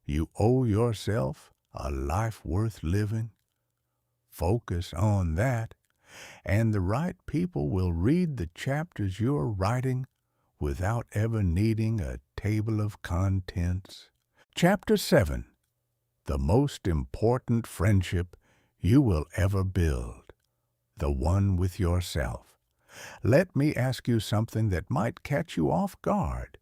Speaker 1: You owe yourself a life worth living. Focus on that, and the right people will read the chapters you're writing without ever needing a table of contents. Chapter 7. The most important friendship you will ever build. The one with yourself. Let me ask you something that might catch you off guard.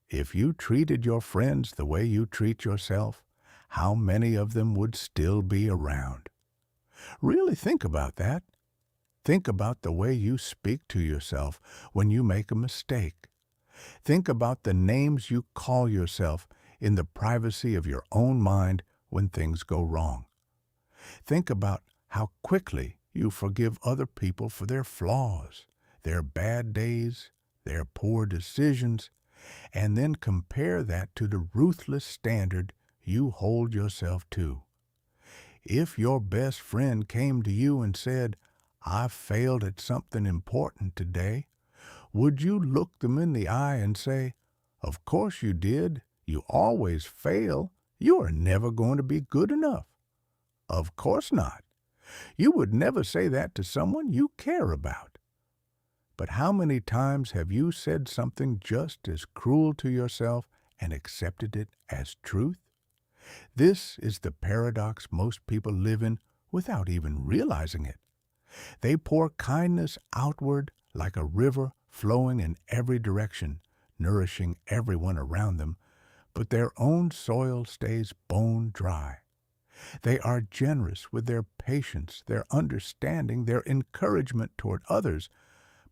Speaker 1: If you treated your friends the way you treat yourself, how many of them would still be around? Really think about that. Think about the way you speak to yourself when you make a mistake. Think about the names you call yourself in the privacy of your own mind when things go wrong. Think about how quickly you forgive other people for their flaws, their bad days, their poor decisions, and then compare that to the ruthless standard you hold yourself to. If your best friend came to you and said, "I failed at something important today," would you look them in the eye and say, "Of course you did. You always fail. You are never going to be good enough"? Of course not. You would never say that to someone you care about. But how many times have you said something just as cruel to yourself and accepted it as truth? This is the paradox most people live in without even realizing it. They pour kindness outward like a river flowing in every direction, nourishing everyone around them, but their own soil stays bone dry. They are generous with their patience, their understanding, their encouragement toward others,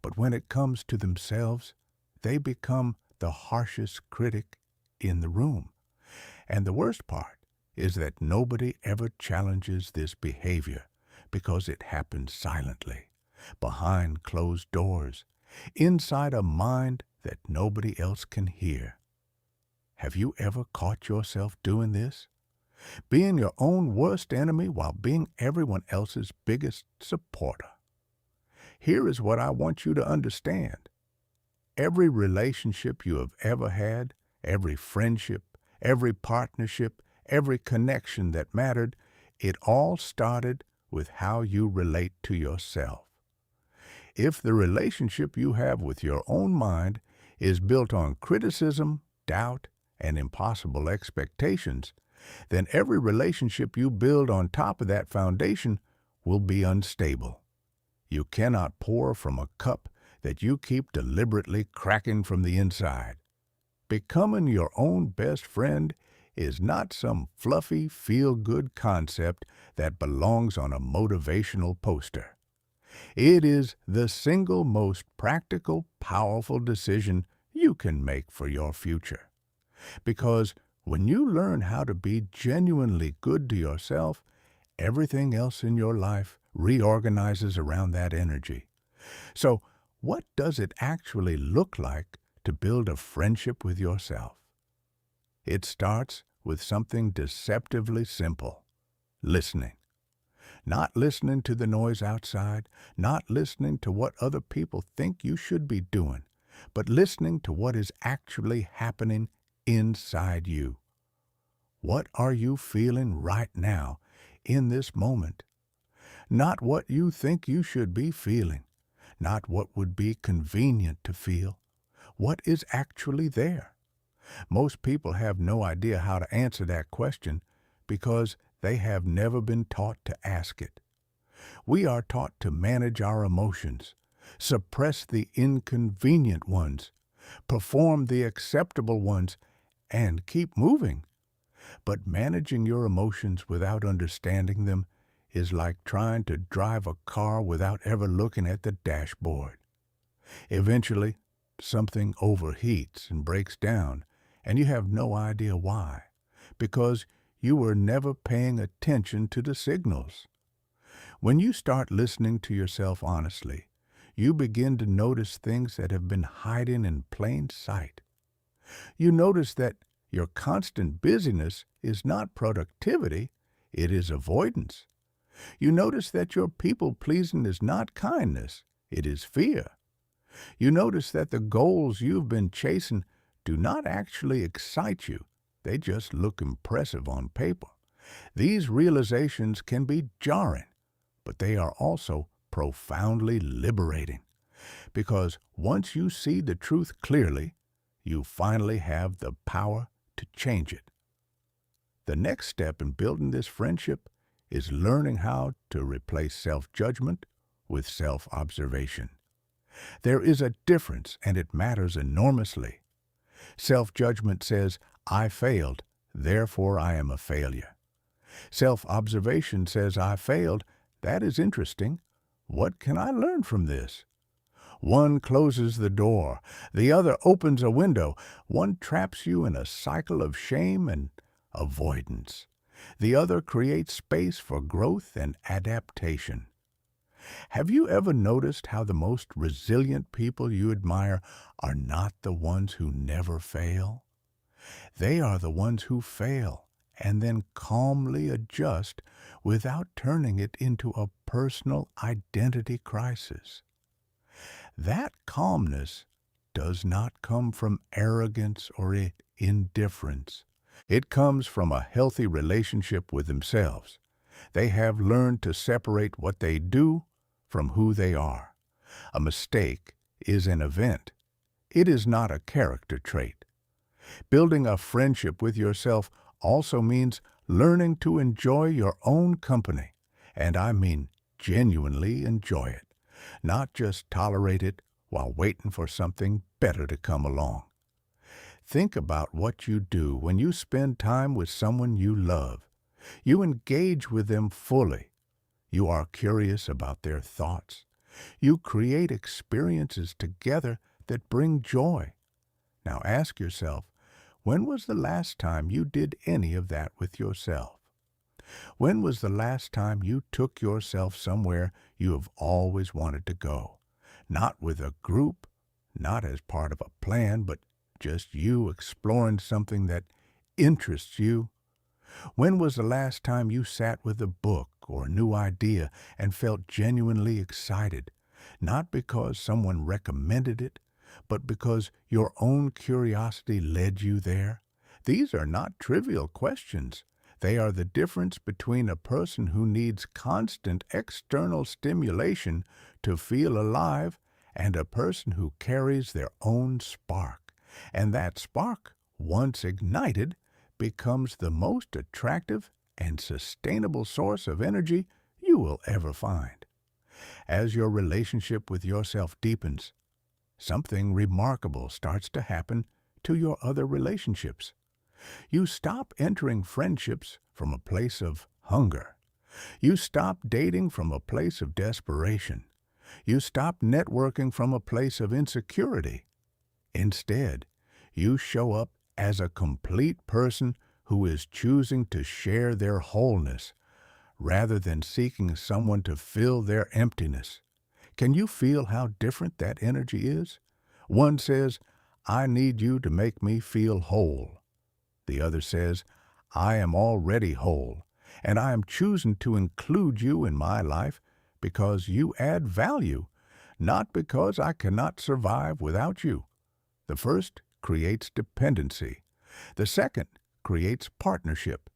Speaker 1: but when it comes to themselves, they become the harshest critic in the room. And the worst part is that nobody ever challenges this behavior because it happens silently, behind closed doors, inside a mind that nobody else can hear. Have you ever caught yourself doing this? Being your own worst enemy while being everyone else's biggest supporter. Here is what I want you to understand. Every relationship you have ever had, every friendship, every partnership, every connection that mattered, it all started with how you relate to yourself. If the relationship you have with your own mind is built on criticism, doubt, and impossible expectations, then every relationship you build on top of that foundation will be unstable. You cannot pour from a cup that you keep deliberately cracking from the inside. Becoming your own best friend is not some fluffy, feel-good concept that belongs on a motivational poster. It is the single most practical, powerful decision you can make for your future. Because when you learn how to be genuinely good to yourself, everything else in your life reorganizes around that energy. So, what does it actually look like to build a friendship with yourself? It starts with something deceptively simple: listening. Not listening to the noise outside, not listening to what other people think you should be doing, but listening to what is actually happening inside you. What are you feeling right now, in this moment? Not what you think you should be feeling, not what would be convenient to feel. What is actually there? Most people have no idea how to answer that question because they have never been taught to ask it. We are taught to manage our emotions, suppress the inconvenient ones, perform the acceptable ones, and keep moving. But managing your emotions without understanding them is like trying to drive a car without ever looking at the dashboard. Eventually, something overheats and breaks down, and you have no idea why, because you were never paying attention to the signals. When you start listening to yourself honestly, you begin to notice things that have been hiding in plain sight. You notice that your constant busyness is not productivity, it is avoidance. You notice that your people-pleasing is not kindness, it is fear. You notice that the goals you've been chasing do not actually excite you, they just look impressive on paper. These realizations can be jarring, but they are also profoundly liberating. Because once you see the truth clearly, you finally have the power to change it. The next step in building this friendship is learning how to replace self-judgment with self-observation. There is a difference, and it matters enormously. Self-judgment says, "I failed, therefore I am a failure." Self-observation says, "I failed, that is interesting. What can I learn from this? One closes the door, the other opens a window. One traps you in a cycle of shame and avoidance. The other creates space for growth and adaptation. Have you ever noticed how the most resilient people you admire are not the ones who never fail? They are the ones who fail and then calmly adjust without turning it into a personal identity crisis. That calmness does not come from arrogance or indifference. It comes from a healthy relationship with themselves. They have learned to separate what they do from who they are. A mistake is an event. It is not a character trait. Building a friendship with yourself also means learning to enjoy your own company. And I mean genuinely enjoy it, not just tolerate it while waiting for something better to come along. Think about what you do when you spend time with someone you love. You engage with them fully. You are curious about their thoughts. You create experiences together that bring joy. Now ask yourself, when was the last time you did any of that with yourself? When was the last time you took yourself somewhere you have always wanted to go? Not with a group, not as part of a plan, but just you exploring something that interests you. When was the last time you sat with a book or a new idea and felt genuinely excited, not because someone recommended it, but because your own curiosity led you there? These are not trivial questions. They are the difference between a person who needs constant external stimulation to feel alive and a person who carries their own spark. And that spark, once ignited, becomes the most attractive and sustainable source of energy you will ever find. As your relationship with yourself deepens, something remarkable starts to happen to your other relationships. You stop entering friendships from a place of hunger. You stop dating from a place of desperation. You stop networking from a place of insecurity. Instead, you show up as a complete person who is choosing to share their wholeness rather than seeking someone to fill their emptiness. Can you feel how different that energy is? One says, I need you to make me feel whole. The other says, I am already whole, and I am choosing to include you in my life because you add value, not because I cannot survive without you. The first creates dependency. The second creates partnership.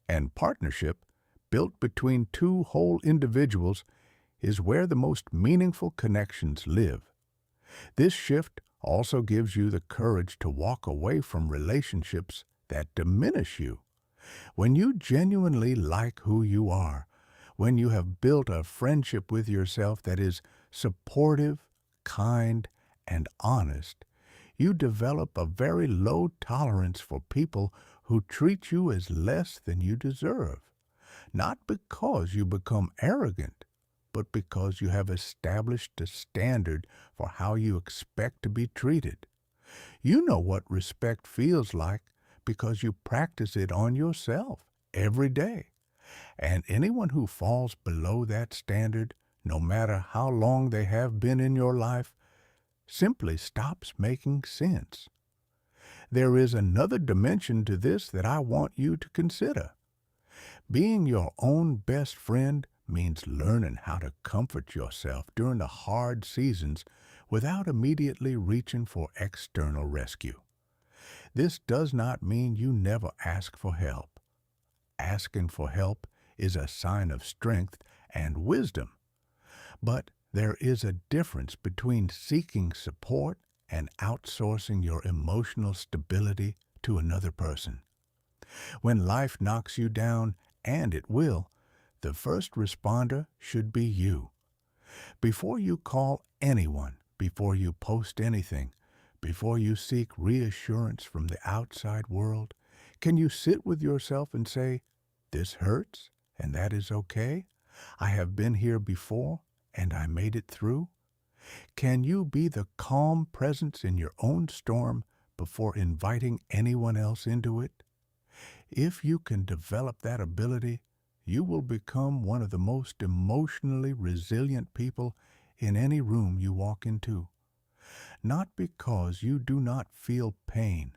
Speaker 1: And partnership, built between two whole individuals, is where the most meaningful connections live. This shift also gives you the courage to walk away from relationships that diminish you. When you genuinely like who you are, when you have built a friendship with yourself that is supportive, kind, and honest, you develop a very low tolerance for people who treat you as less than you deserve. Not because you become arrogant, but because you have established a standard for how you expect to be treated. You know what respect feels like because you practice it on yourself every day. And anyone who falls below that standard, no matter how long they have been in your life, simply stops making sense. There is another dimension to this that I want you to consider. Being your own best friend means learning how to comfort yourself during the hard seasons without immediately reaching for external rescue. This does not mean you never ask for help. Asking for help is a sign of strength and wisdom. But there is a difference between seeking support and outsourcing your emotional stability to another person. When life knocks you down, and it will, the first responder should be you. Before you call anyone, before you post anything, before you seek reassurance from the outside world, can you sit with yourself and say, this hurts, and that is okay? I have been here before, and I made it through? Can you be the calm presence in your own storm before inviting anyone else into it? If you can develop that ability, you will become one of the most emotionally resilient people in any room you walk into. Not because you do not feel pain,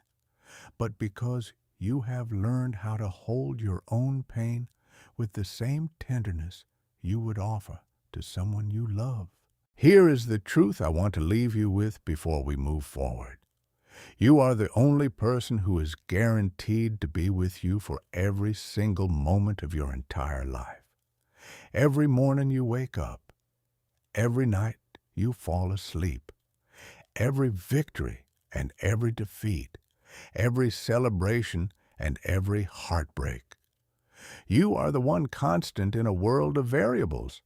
Speaker 1: but because you have learned how to hold your own pain with the same tenderness you would offer to someone you love. Here is the truth I want to leave you with before we move forward. You are the only person who is guaranteed to be with you for every single moment of your entire life. Every morning you wake up, every night you fall asleep, every victory and every defeat, every celebration and every heartbreak. You are the one constant in a world of variables.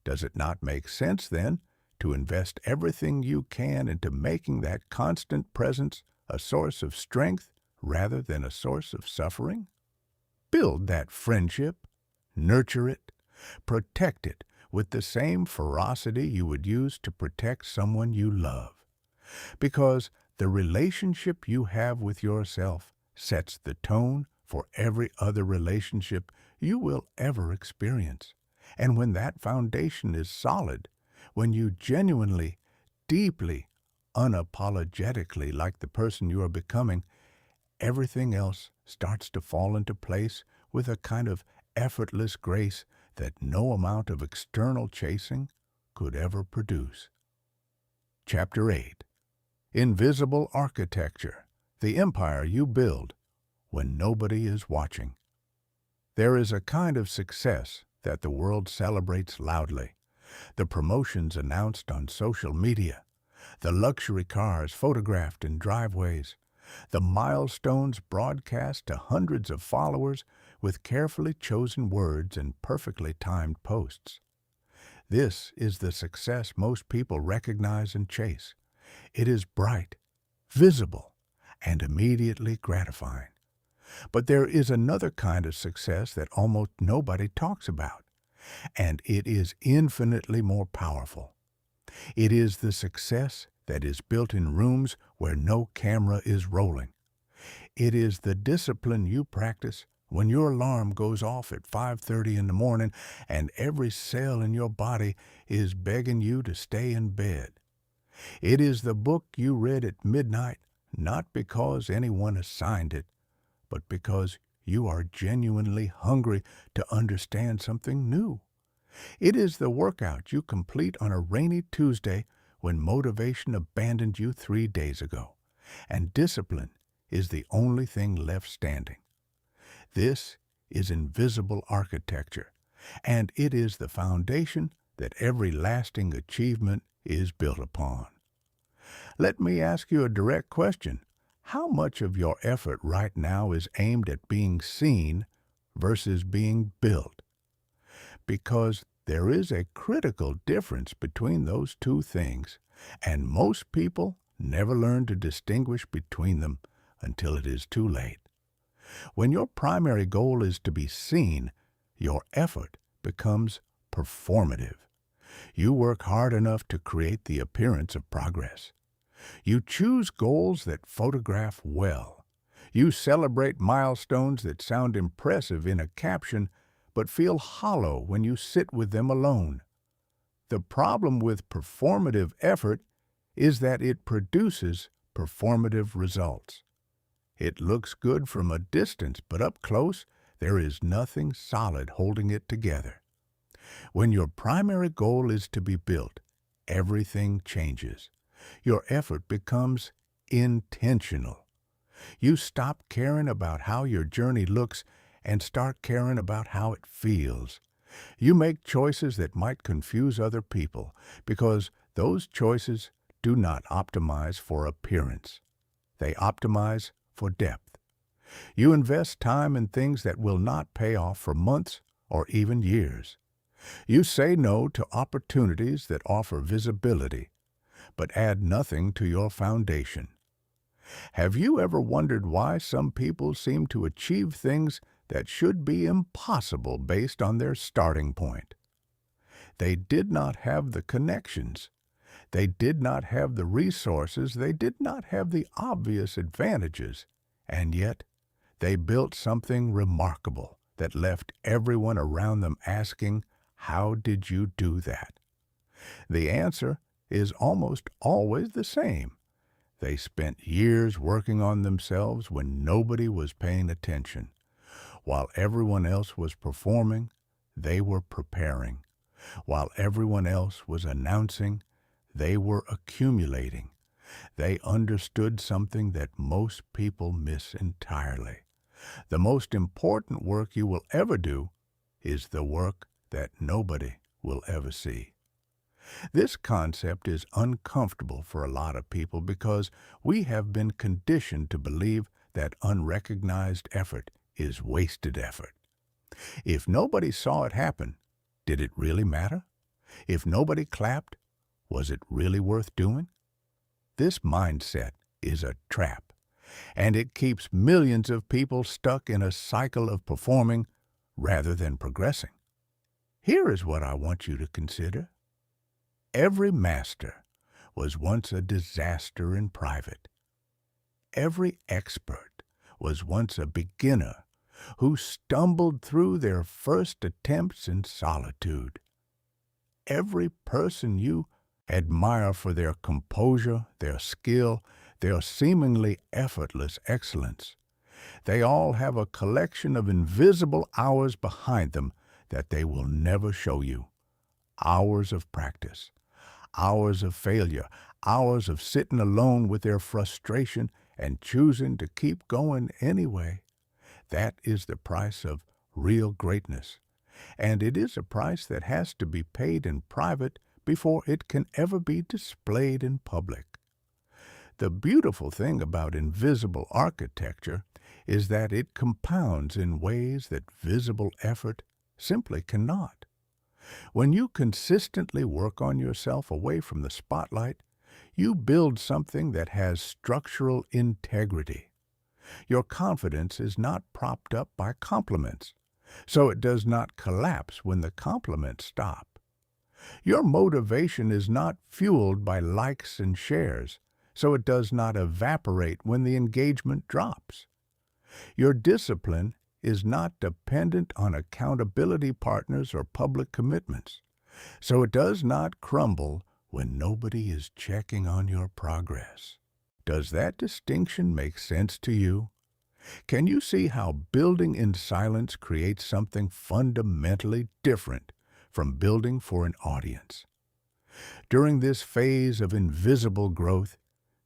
Speaker 1: Does it not make sense, then, to invest everything you can into making that constant presence a source of strength rather than a source of suffering? Build that friendship, nurture it, protect it with the same ferocity you would use to protect someone you love. Because the relationship you have with yourself sets the tone for every other relationship you will ever experience. And when that foundation is solid, when you genuinely, deeply, unapologetically like the person you are becoming, everything else starts to fall into place with a kind of effortless grace that no amount of external chasing could ever produce. Chapter 8. Invisible Architecture, the empire you build when nobody is watching. There is a kind of success that the world celebrates loudly. The promotions announced on social media, the luxury cars photographed in driveways, the milestones broadcast to hundreds of followers with carefully chosen words and perfectly timed posts. This is the success most people recognize and chase. It is bright, visible, and immediately gratifying. But there is another kind of success that almost nobody talks about, and it is infinitely more powerful. It is the success that is built in rooms where no camera is rolling. It is the discipline you practice when your alarm goes off at 5:30 in the morning and every cell in your body is begging you to stay in bed. It is the book you read at midnight, not because anyone assigned it, but because you are genuinely hungry to understand something new. It is the workout you complete on a rainy Tuesday when motivation abandoned you 3 days ago, and discipline is the only thing left standing. This is invisible architecture, and it is the foundation that every lasting achievement is built upon. Let me ask you a direct question. How much of your effort right now is aimed at being seen versus being built? Because there is a critical difference between those two things, and most people never learn to distinguish between them until it is too late. When your primary goal is to be seen, your effort becomes performative. You work hard enough to create the appearance of progress. You choose goals that photograph well. You celebrate milestones that sound impressive in a caption, but feel hollow when you sit with them alone. The problem with performative effort is that it produces performative results. It looks good from a distance, but up close, there is nothing solid holding it together. When your primary goal is to be built, everything changes. Your effort becomes intentional. You stop caring about how your journey looks and start caring about how it feels. You make choices that might confuse other people because those choices do not optimize for appearance. They optimize for depth. You invest time in things that will not pay off for months or even years. You say no to opportunities that offer visibility, but add nothing to your foundation. Have you ever wondered why some people seem to achieve things that should be impossible based on their starting point? They did not have the connections. They did not have the resources. They did not have the obvious advantages. And yet, they built something remarkable that left everyone around them asking, "How did you do that?" The answer is almost always the same. They spent years working on themselves when nobody was paying attention. While everyone else was performing, they were preparing. While everyone else was announcing, they were accumulating. They understood something that most people miss entirely. The most important work you will ever do is the work that nobody will ever see. This concept is uncomfortable for a lot of people because we have been conditioned to believe that unrecognized effort is wasted effort. If nobody saw it happen, did it really matter? If nobody clapped, was it really worth doing? This mindset is a trap, and it keeps millions of people stuck in a cycle of performing rather than progressing. Here is what I want you to consider. Every master was once a disaster in private. Every expert was once a beginner who stumbled through their first attempts in solitude. Every person you admire for their composure, their skill, their seemingly effortless excellence, they all have a collection of invisible hours behind them that they will never show you. Hours of practice, hours of failure, hours of sitting alone with their frustration and choosing to keep going anyway. That is the price of real greatness, and it is a price that has to be paid in private before it can ever be displayed in public. The beautiful thing about invisible architecture is that it compounds in ways that visible effort simply cannot. When you consistently work on yourself away from the spotlight, you build something that has structural integrity. Your confidence is not propped up by compliments, so it does not collapse when the compliments stop. Your motivation is not fueled by likes and shares, so it does not evaporate when the engagement drops. Your discipline is not dependent on accountability partners or public commitments, so it does not crumble when nobody is checking on your progress. Does that distinction make sense to you? Can you see how building in silence creates something fundamentally different from building for an audience? During this phase of invisible growth,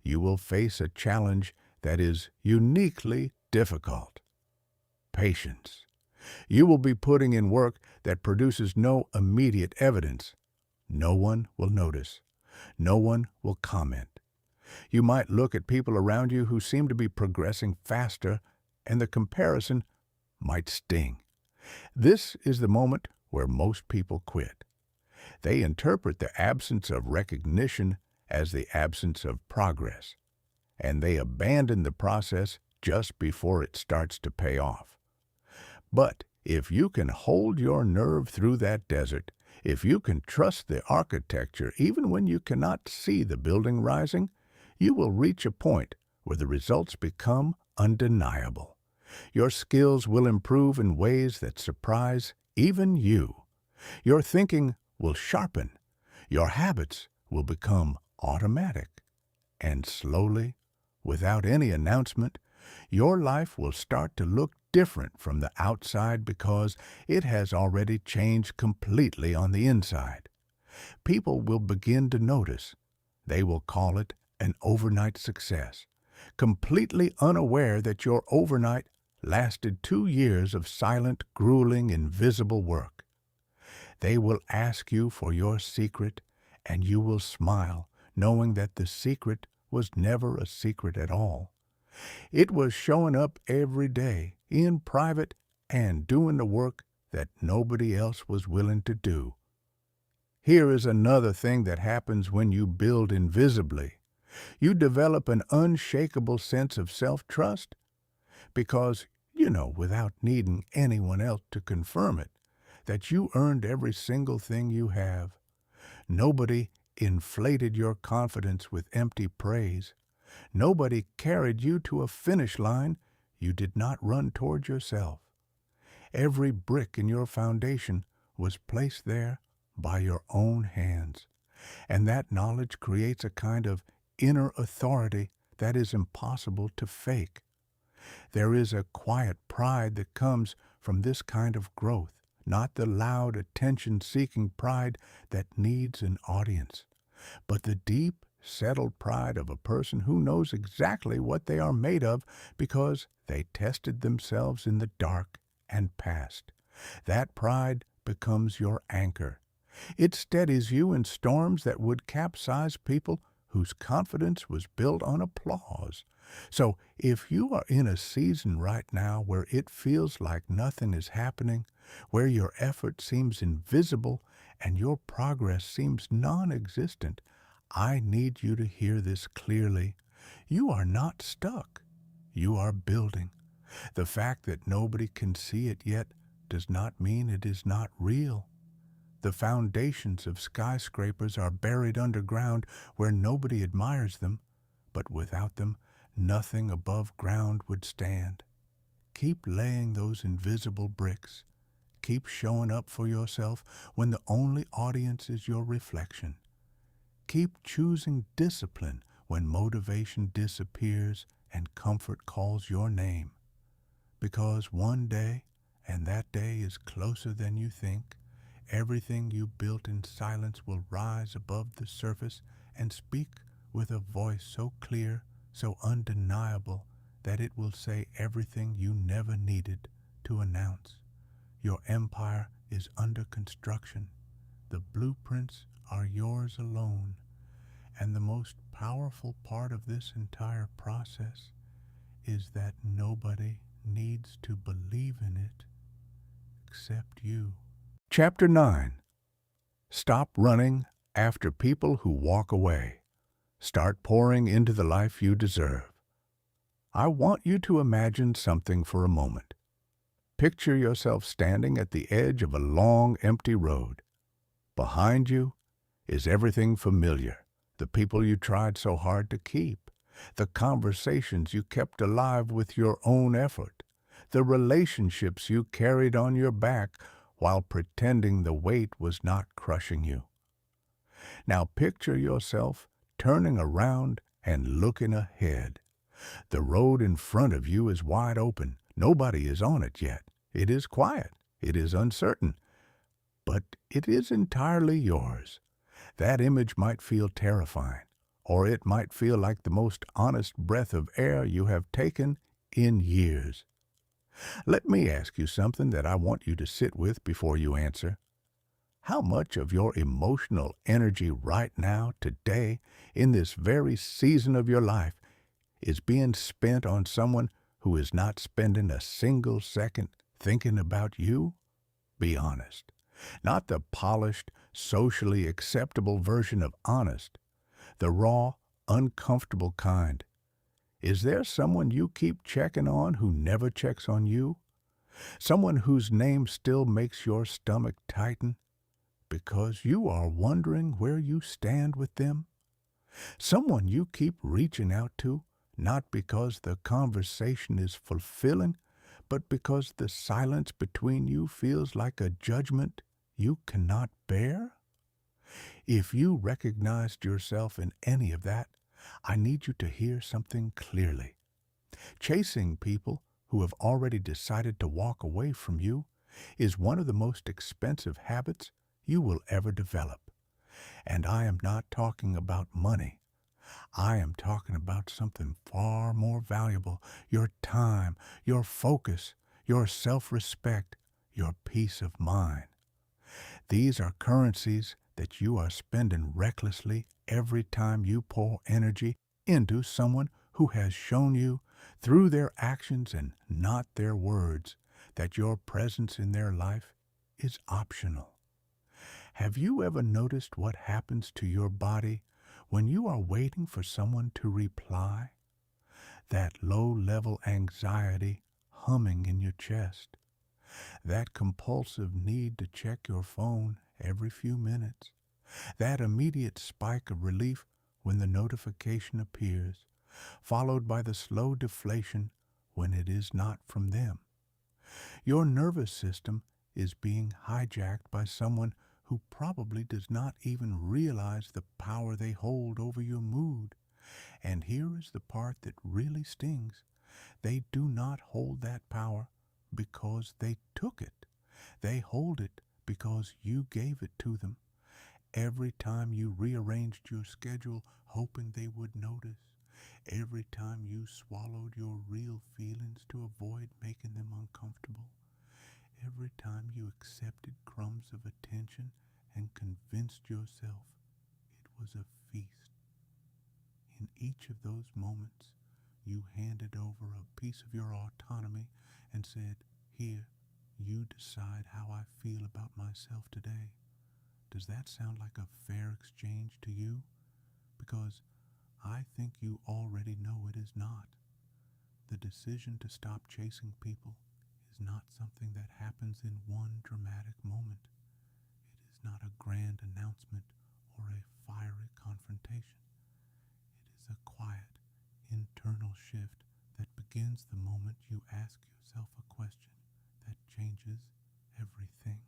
Speaker 1: you will face a challenge that is uniquely difficult. Patience. You will be putting in work that produces no immediate evidence. No one will notice. No one will comment. You might look at people around you who seem to be progressing faster, and the comparison might sting. This is the moment where most people quit. They interpret the absence of recognition as the absence of progress, and they abandon the process just before it starts to pay off. But if you can hold your nerve through that desert, if you can trust the architecture even when you cannot see the building rising, you will reach a point where the results become undeniable. Your skills will improve in ways that surprise even you. Your thinking will sharpen. Your habits will become automatic. And slowly, without any announcement, your life will start to look different from the outside because it has already changed completely on the inside. People will begin to notice. They will call it an overnight success, completely unaware that your overnight lasted 2 years of silent, grueling, invisible work. They will ask you for your secret, and you will smile, knowing that the secret was never a secret at all. It was showing up every day, in private, and doing the work that nobody else was willing to do. Here is another thing that happens when you build invisibly. You develop an unshakable sense of self-trust because, without needing anyone else to confirm it, that you earned every single thing you have. Nobody inflated your confidence with empty praise. Nobody carried you to a finish line you did not run toward yourself. Every brick in your foundation was placed there by your own hands. And that knowledge creates a kind of inner authority that is impossible to fake. There is a quiet pride that comes from this kind of growth, not the loud, attention-seeking pride that needs an audience, but the deep, settled pride of a person who knows exactly what they are made of because they tested themselves in the dark and passed. That pride becomes your anchor. It steadies you in storms that would capsize people whose confidence was built on applause. So if you are in a season right now where it feels like nothing is happening, where your effort seems invisible and your progress seems non-existent, I need you to hear this clearly. You are not stuck. You are building. The fact that nobody can see it yet does not mean it is not real. The foundations of skyscrapers are buried underground where nobody admires them, but without them, nothing above ground would stand. Keep laying those invisible bricks. Keep showing up for yourself when the only audience is your reflection. Keep choosing discipline when motivation disappears and comfort calls your name. Because one day, and that day is closer than you think, everything you built in silence will rise above the surface and speak with a voice so clear, so undeniable, that it will say everything you never needed to announce. Your empire is under construction. The blueprints are yours alone. And the most powerful part of this entire process is that nobody needs to believe in it except you. Chapter 9. Stop running after people who walk away. Start pouring into the life you deserve. I want you to imagine something for a moment. Picture yourself standing at the edge of a long, empty road. Behind you is everything familiar, the people you tried so hard to keep, the conversations you kept alive with your own effort, the relationships you carried on your back while pretending the weight was not crushing you. Now picture yourself turning around and looking ahead. The road in front of you is wide open. Nobody is on it yet. It is quiet. It is uncertain. But it is entirely yours. That image might feel terrifying, or it might feel like the most honest breath of air you have taken in years. Let me ask you something that I want you to sit with before you answer. How much of your emotional energy right now, today, in this very season of your life, is being spent on someone who is not spending a single second thinking about you? Be honest. Not the polished, socially acceptable version of honest, the raw, uncomfortable kind. Is there someone you keep checking on who never checks on you? Someone whose name still makes your stomach tighten because you are wondering where you stand with them? Someone you keep reaching out to, not because the conversation is fulfilling, but because the silence between you feels like a judgment you cannot bear? If you recognized yourself in any of that, I need you to hear something clearly. Chasing people who have already decided to walk away from you is one of the most expensive habits you will ever develop. And I am not talking about money. I am talking about something far more valuable: your time, your focus, your self-respect, your peace of mind. These are currencies that you are spending recklessly every time you pour energy into someone who has shown you, through their actions and not their words, that your presence in their life is optional. Have you ever noticed what happens to your body when you are waiting for someone to reply? That low-level anxiety humming in your chest. That compulsive need to check your phone every few minutes, that immediate spike of relief when the notification appears, followed by the slow deflation when it is not from them. Your nervous system is being hijacked by someone who probably does not even realize the power they hold over your mood. And here is the part that really stings. They do not hold that power because they took it. They hold it because you gave it to them. Every time you rearranged your schedule hoping they would notice, every time you swallowed your real feelings to avoid making them uncomfortable, every time you accepted crumbs of attention and convinced yourself it was a feast. In each of those moments, you handed over a piece of your autonomy and said, "Here, you decide how I feel about myself today." Does that sound like a fair exchange to you? Because I think you already know it is not. The decision to stop chasing people is not something that happens in one dramatic moment. It is not a grand announcement or a fiery confrontation. It is a quiet, internal shift that begins the moment you ask yourself a question that changes everything.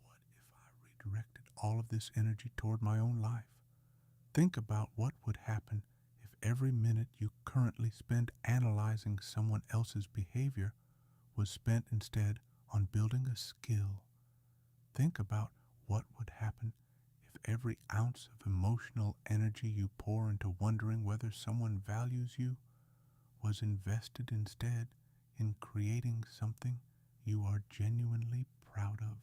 Speaker 1: What if I redirected all of this energy toward my own life? Think about what would happen if every minute you currently spend analyzing someone else's behavior was spent instead on building a skill. Think about what would happen if every ounce of emotional energy you pour into wondering whether someone values you was invested instead in creating something you are genuinely proud of.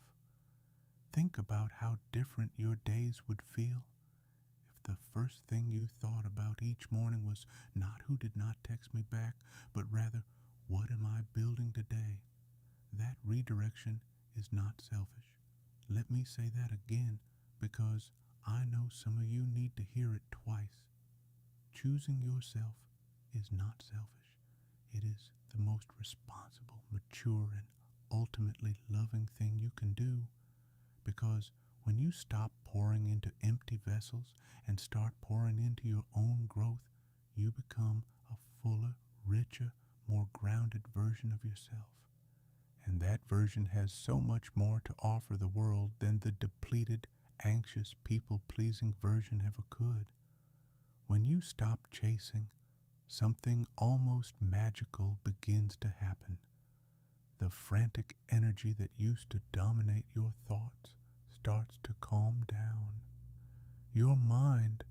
Speaker 1: Think about how different your days would feel if the first thing you thought about each morning was not who did not text me back, but rather, what am I building today? That redirection is not selfish. Let me say that again, because I know some of you need to hear it twice. Choosing yourself is not selfish. It is the most responsible, mature, and ultimately loving thing you can do. Because when you stop pouring into empty vessels and start pouring into your own growth, you become a fuller, richer, more grounded version of yourself. And that version has so much more to offer the world than the depleted, anxious, people-pleasing version ever could. When you stop chasing, something almost magical begins to happen. The frantic energy that used to dominate your thoughts starts to calm down. Your mind,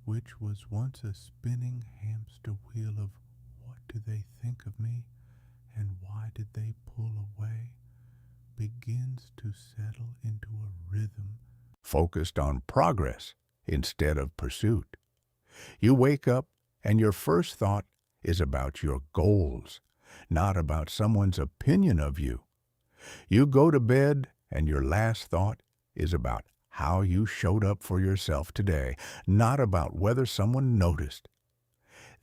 Speaker 1: which was once a spinning hamster wheel of what do they think of me and why did they pull away, begins to settle into a rhythm focused on progress instead of pursuit. You wake up and your first thought is about your goals, not about someone's opinion of you. You go to bed and your last thought is about how you showed up for yourself today, not about whether someone noticed.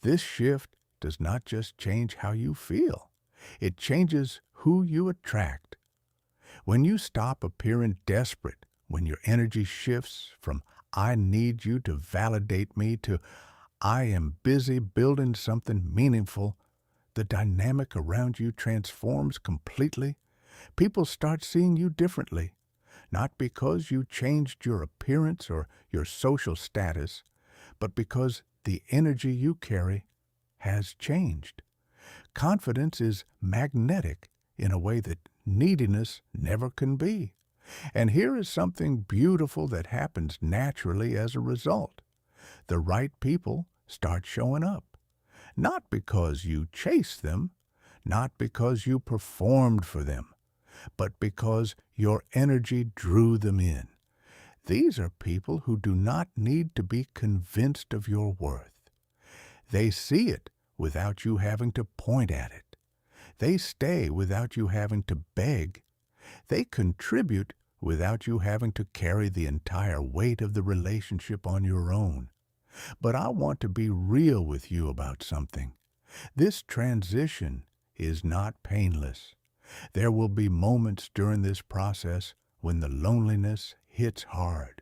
Speaker 1: This shift does not just change how you feel, it changes who you attract. When you stop appearing desperate, when your energy shifts from "I need you to validate me" to "I am busy building something meaningful," the dynamic around you transforms completely. People start seeing you differently, not because you changed your appearance or your social status, but because the energy you carry has changed. Confidence is magnetic in a way that neediness never can be. And here is something beautiful that happens naturally as a result. The right people start showing up. Not because you chased them, not because you performed for them, but because your energy drew them in. These are people who do not need to be convinced of your worth. They see it without you having to point at it. They stay without you having to beg. They contribute without you having to carry the entire weight of the relationship on your own. But I want to be real with you about something. This transition is not painless. There will be moments during this process when the loneliness hits hard.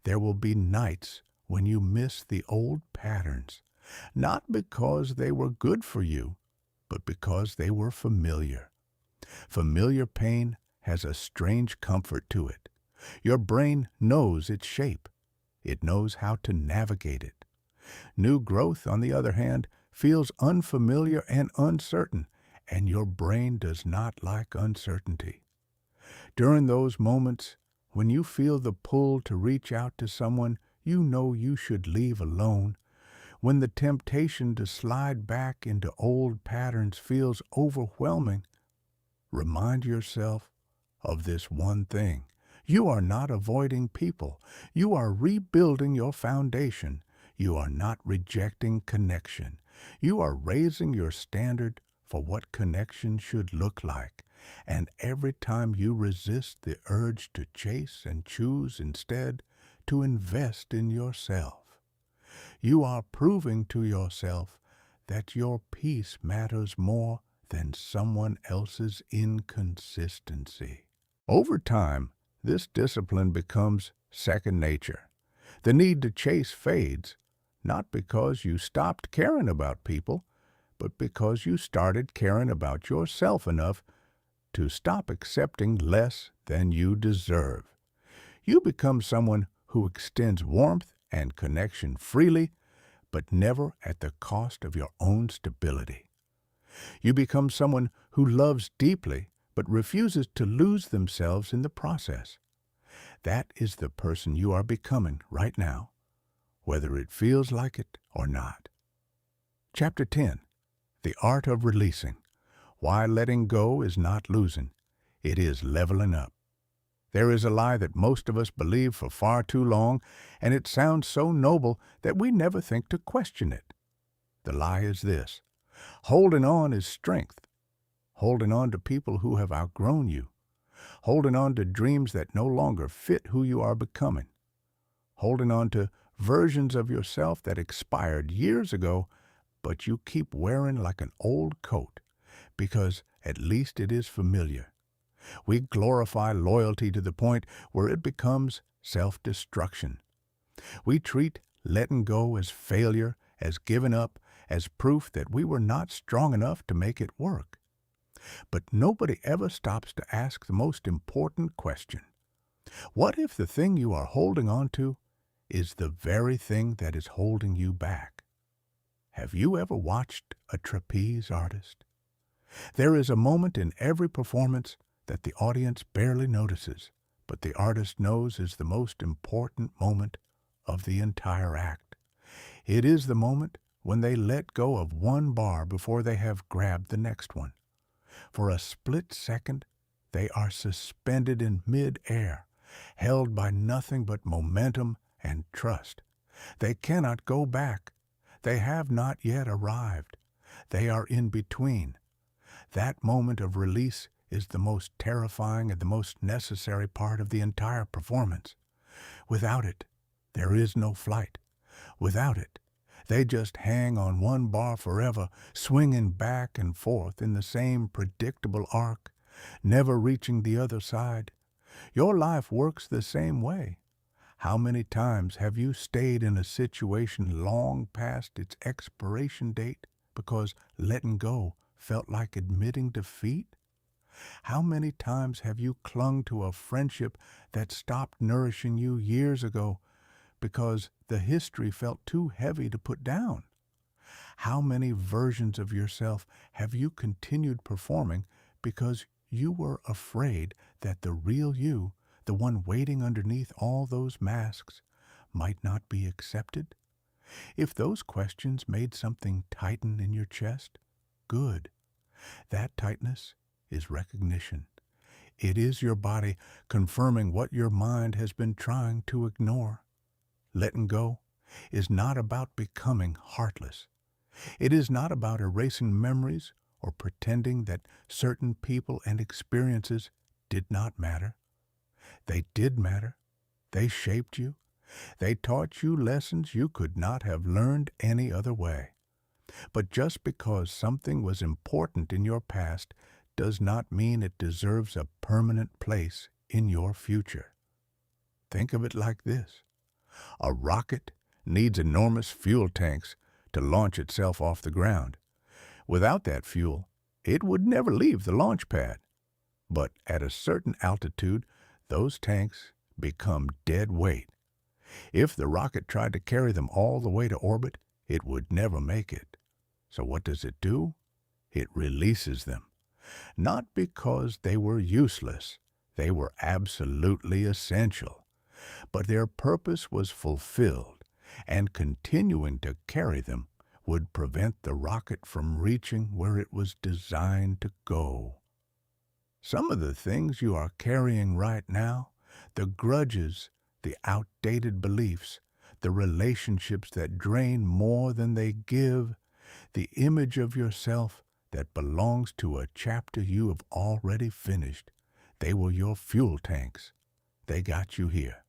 Speaker 1: There will be nights when you miss the old patterns, not because they were good for you, but because they were familiar. Familiar pain has a strange comfort to it. Your brain knows its shape. It knows how to navigate it. New growth, on the other hand, feels unfamiliar and uncertain, and your brain does not like uncertainty. During those moments, when you feel the pull to reach out to someone you know you should leave alone, when the temptation to slide back into old patterns feels overwhelming, remind yourself of this one thing. You are not avoiding people. You are rebuilding your foundation. You are not rejecting connection. You are raising your standard for what connection should look like. And every time you resist the urge to chase and choose instead to invest in yourself, you are proving to yourself that your peace matters more than someone else's inconsistency. Over time, this discipline becomes second nature. The need to chase fades, not because you stopped caring about people, but because you started caring about yourself enough to stop accepting less than you deserve. You become someone who extends warmth and connection freely, but never at the cost of your own stability. You become someone who loves deeply, but refuses to lose themselves in the process. That is the person you are becoming right now, whether it feels like it or not. Chapter 10. The Art of Releasing. Why letting go is not losing. It is leveling up. There is a lie that most of us believe for far too long, and it sounds so noble that we never think to question it. The lie is this: holding on is strength. Holding on to people who have outgrown you. Holding on to dreams that no longer fit who you are becoming. Holding on to versions of yourself that expired years ago, but you keep wearing like an old coat, because at least it is familiar. We glorify loyalty to the point where it becomes self-destruction. We treat letting go as failure, as giving up, as proof that we were not strong enough to make it work. But nobody ever stops to ask the most important question. What if the thing you are holding on to is the very thing that is holding you back? Have you ever watched a trapeze artist? There is a moment in every performance that the audience barely notices, but the artist knows is the most important moment of the entire act. It is the moment when they let go of one bar before they have grabbed the next one. For a split second, they are suspended in mid-air, held by nothing but momentum and trust. They cannot go back. They have not yet arrived. They are in between. That moment of release is the most terrifying and the most necessary part of the entire performance. Without it, there is no flight. Without it, they just hang on one bar forever, swinging back and forth in the same predictable arc, never reaching the other side. Your life works the same way. How many times have you stayed in a situation long past its expiration date because letting go felt like admitting defeat? How many times have you clung to a friendship that stopped nourishing you years ago because the history felt too heavy to put down? How many versions of yourself have you continued performing because you were afraid that the real you, the one waiting underneath all those masks, might not be accepted? If those questions made something tighten in your chest, good. That tightness is recognition. It is your body confirming what your mind has been trying to ignore. Letting go is not about becoming heartless. It is not about erasing memories or pretending that certain people and experiences did not matter. They did matter. They shaped you. They taught you lessons you could not have learned any other way. But just because something was important in your past does not mean it deserves a permanent place in your future. Think of it like this. A rocket needs enormous fuel tanks to launch itself off the ground. Without that fuel, it would never leave the launch pad. But at a certain altitude, those tanks become dead weight. If the rocket tried to carry them all the way to orbit, it would never make it. So what does it do? It releases them. Not because they were useless. They were absolutely essential. But their purpose was fulfilled, and continuing to carry them would prevent the rocket from reaching where it was designed to go. Some of the things you are carrying right now, the grudges, the outdated beliefs, the relationships that drain more than they give, the image of yourself that belongs to a chapter you have already finished, they were your fuel tanks. They got you here.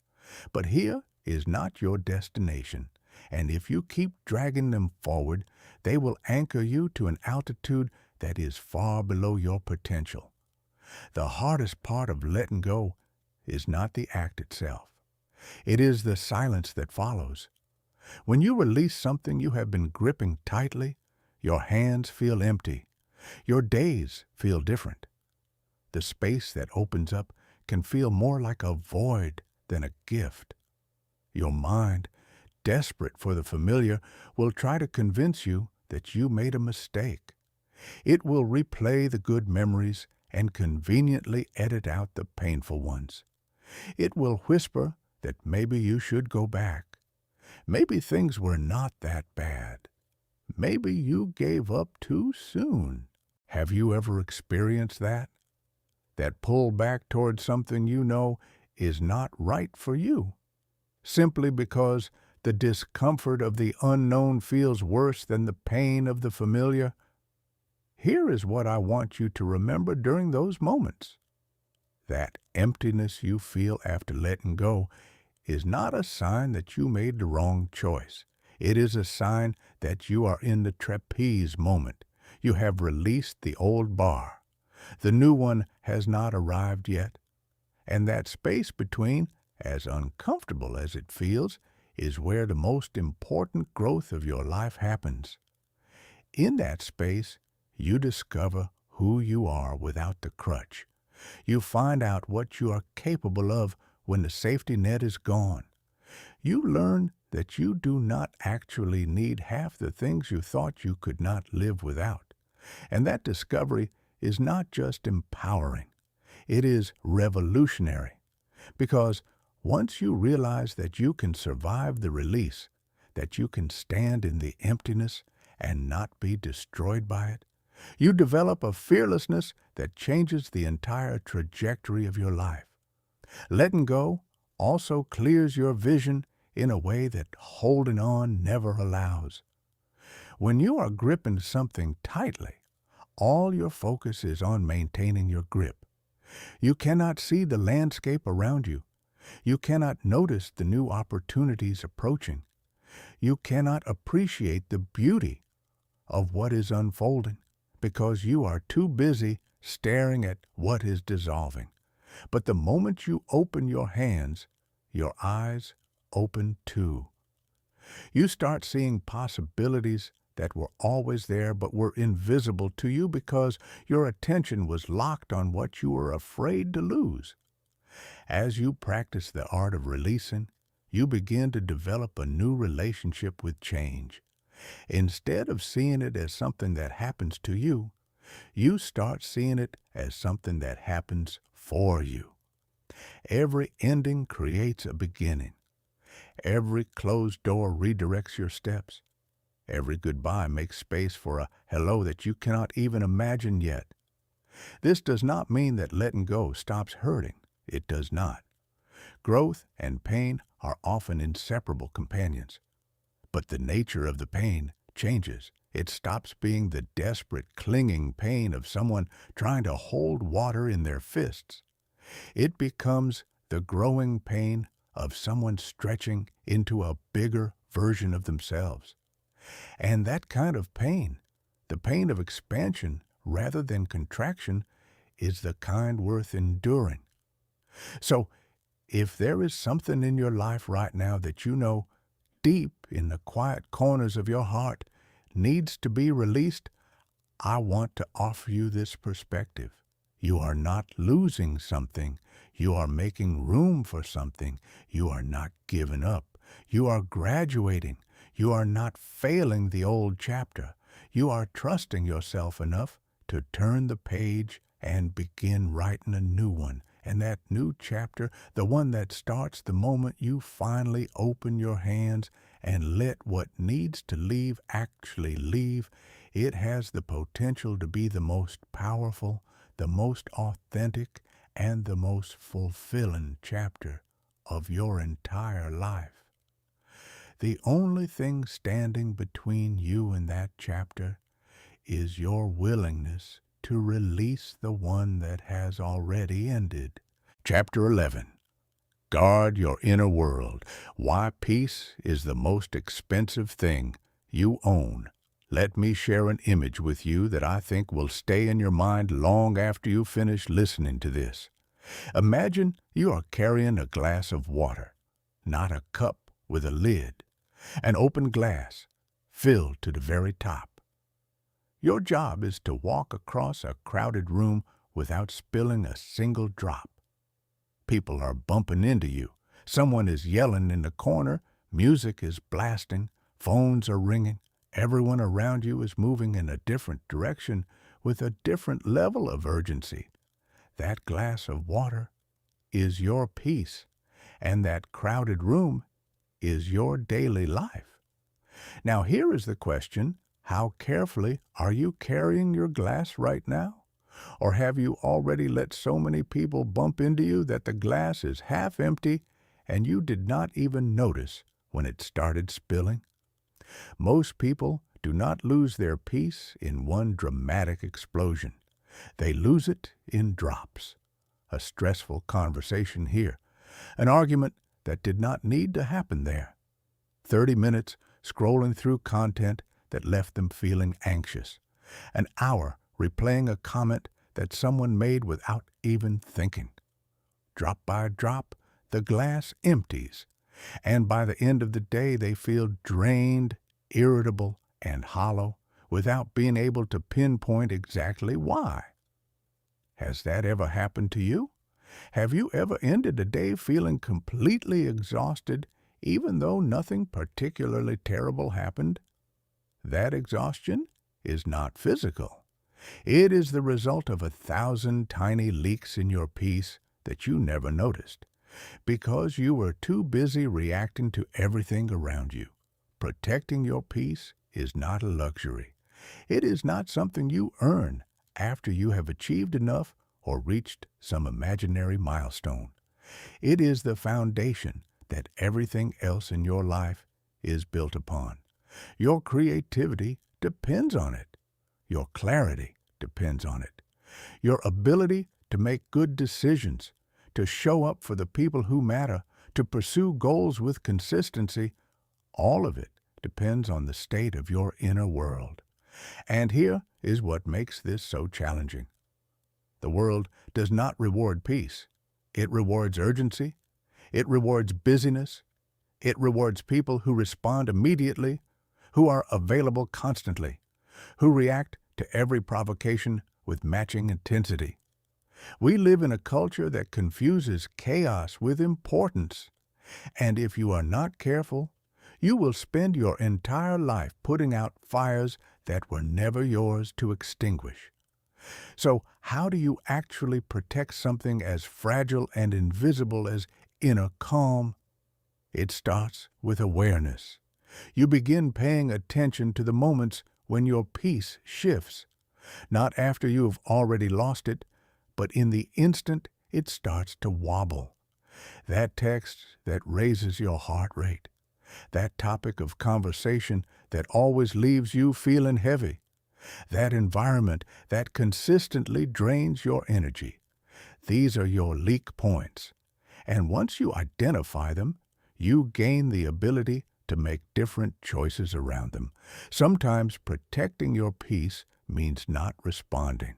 Speaker 1: But here is not your destination, and if you keep dragging them forward, they will anchor you to an altitude that is far below your potential. The hardest part of letting go is not the act itself. It is the silence that follows. When you release something you have been gripping tightly, your hands feel empty. Your days feel different. The space that opens up can feel more like a void than a gift. Your mind, desperate for the familiar, will try to convince you that you made a mistake. It will replay the good memories and conveniently edit out the painful ones. It will whisper that maybe you should go back. Maybe things were not that bad. Maybe you gave up too soon. Have you ever experienced that? That pull back toward something you know is not right for you, simply because the discomfort of the unknown feels worse than the pain of the familiar? Here is what I want you to remember during those moments. That emptiness you feel after letting go is not a sign that you made the wrong choice. It is a sign that you are in the trapeze moment. You have released the old bar. The new one has not arrived yet. And that space between, as uncomfortable as it feels, is where the most important growth of your life happens. In that space, you discover who you are without the crutch. You find out what you are capable of when the safety net is gone. You learn that you do not actually need half the things you thought you could not live without. And that discovery is not just empowering. It is revolutionary. Because once you realize that you can survive the release, that you can stand in the emptiness and not be destroyed by it, you develop a fearlessness that changes the entire trajectory of your life. Letting go also clears your vision in a way that holding on never allows. When you are gripping something tightly, all your focus is on maintaining your grip. You cannot see the landscape around you. You cannot notice the new opportunities approaching. You cannot appreciate the beauty of what is unfolding because you are too busy staring at what is dissolving. But the moment you open your hands, your eyes open too. You start seeing possibilities that were always there but were invisible to you because your attention was locked on what you were afraid to lose. As you practice the art of releasing, you begin to develop a new relationship with change. Instead of seeing it as something that happens to you, you start seeing it as something that happens for you. Every ending creates a beginning. Every closed door redirects your steps. Every goodbye makes space for a hello that you cannot even imagine yet. This does not mean that letting go stops hurting. It does not. Growth and pain are often inseparable companions. But the nature of the pain changes. It stops being the desperate, clinging pain of someone trying to hold water in their fists. It becomes the growing pain of someone stretching into a bigger version of themselves. And that kind of pain, the pain of expansion rather than contraction, is the kind worth enduring. So, if there is something in your life right now that you know deep in the quiet corners of your heart needs to be released, I want to offer you this perspective. You are not losing something. You are making room for something. You are not giving up. You are graduating. You are not failing the old chapter. You are trusting yourself enough to turn the page and begin writing a new one. And that new chapter, the one that starts the moment you finally open your hands and let what needs to leave actually leave, it has the potential to be the most powerful, the most authentic, and the most fulfilling chapter of your entire life. The only thing standing between you and that chapter is your willingness to release the one that has already ended. Chapter 11. Guard your inner world. Why peace is the most expensive thing you own. Let me share an image with you that I think will stay in your mind long after you finish listening to this. Imagine you are carrying a glass of water, not a cup with a lid, an open glass filled to the very top. Your job is to walk across a crowded room without spilling a single drop. People are bumping into you. Someone is yelling in the corner. Music is blasting. Phones are ringing. Everyone around you is moving in a different direction with a different level of urgency. That glass of water is your peace, and that crowded room is your daily life. Now here is the question: how carefully are you carrying your glass right now? Or have you already let so many people bump into you that the glass is half empty and you did not even notice when it started spilling? Most people do not lose their peace in one dramatic explosion. They lose it in drops. A stressful conversation here, an argument that did not need to happen there. 30 minutes scrolling through content that left them feeling anxious. An hour replaying a comment that someone made without even thinking. Drop by drop, the glass empties, and by the end of the day they feel drained, irritable, and hollow without being able to pinpoint exactly why. Has that ever happened to you? Have you ever ended a day feeling completely exhausted even though nothing particularly terrible happened? That exhaustion is not physical. It is the result of 1,000 tiny leaks in your peace that you never noticed, because you were too busy reacting to everything around you. Protecting your peace is not a luxury. It is not something you earn after you have achieved enough or reached some imaginary milestone. It is the foundation that everything else in your life is built upon. Your creativity depends on it. Your clarity depends on it. Your ability to make good decisions, to show up for the people who matter, to pursue goals with consistency, all of it depends on the state of your inner world. And here is what makes this so challenging. The world does not reward peace. It rewards urgency. It rewards busyness. It rewards people who respond immediately, who are available constantly, who react to every provocation with matching intensity. We live in a culture that confuses chaos with importance, and if you are not careful, you will spend your entire life putting out fires that were never yours to extinguish. So, how do you actually protect something as fragile and invisible as inner calm? It starts with awareness. You begin paying attention to the moments when your peace shifts, not after you have already lost it, but in the instant it starts to wobble. That text that raises your heart rate, that topic of conversation that always leaves you feeling heavy, that environment that consistently drains your energy. These are your leak points. And once you identify them, you gain the ability to make different choices around them. Sometimes protecting your peace means not responding.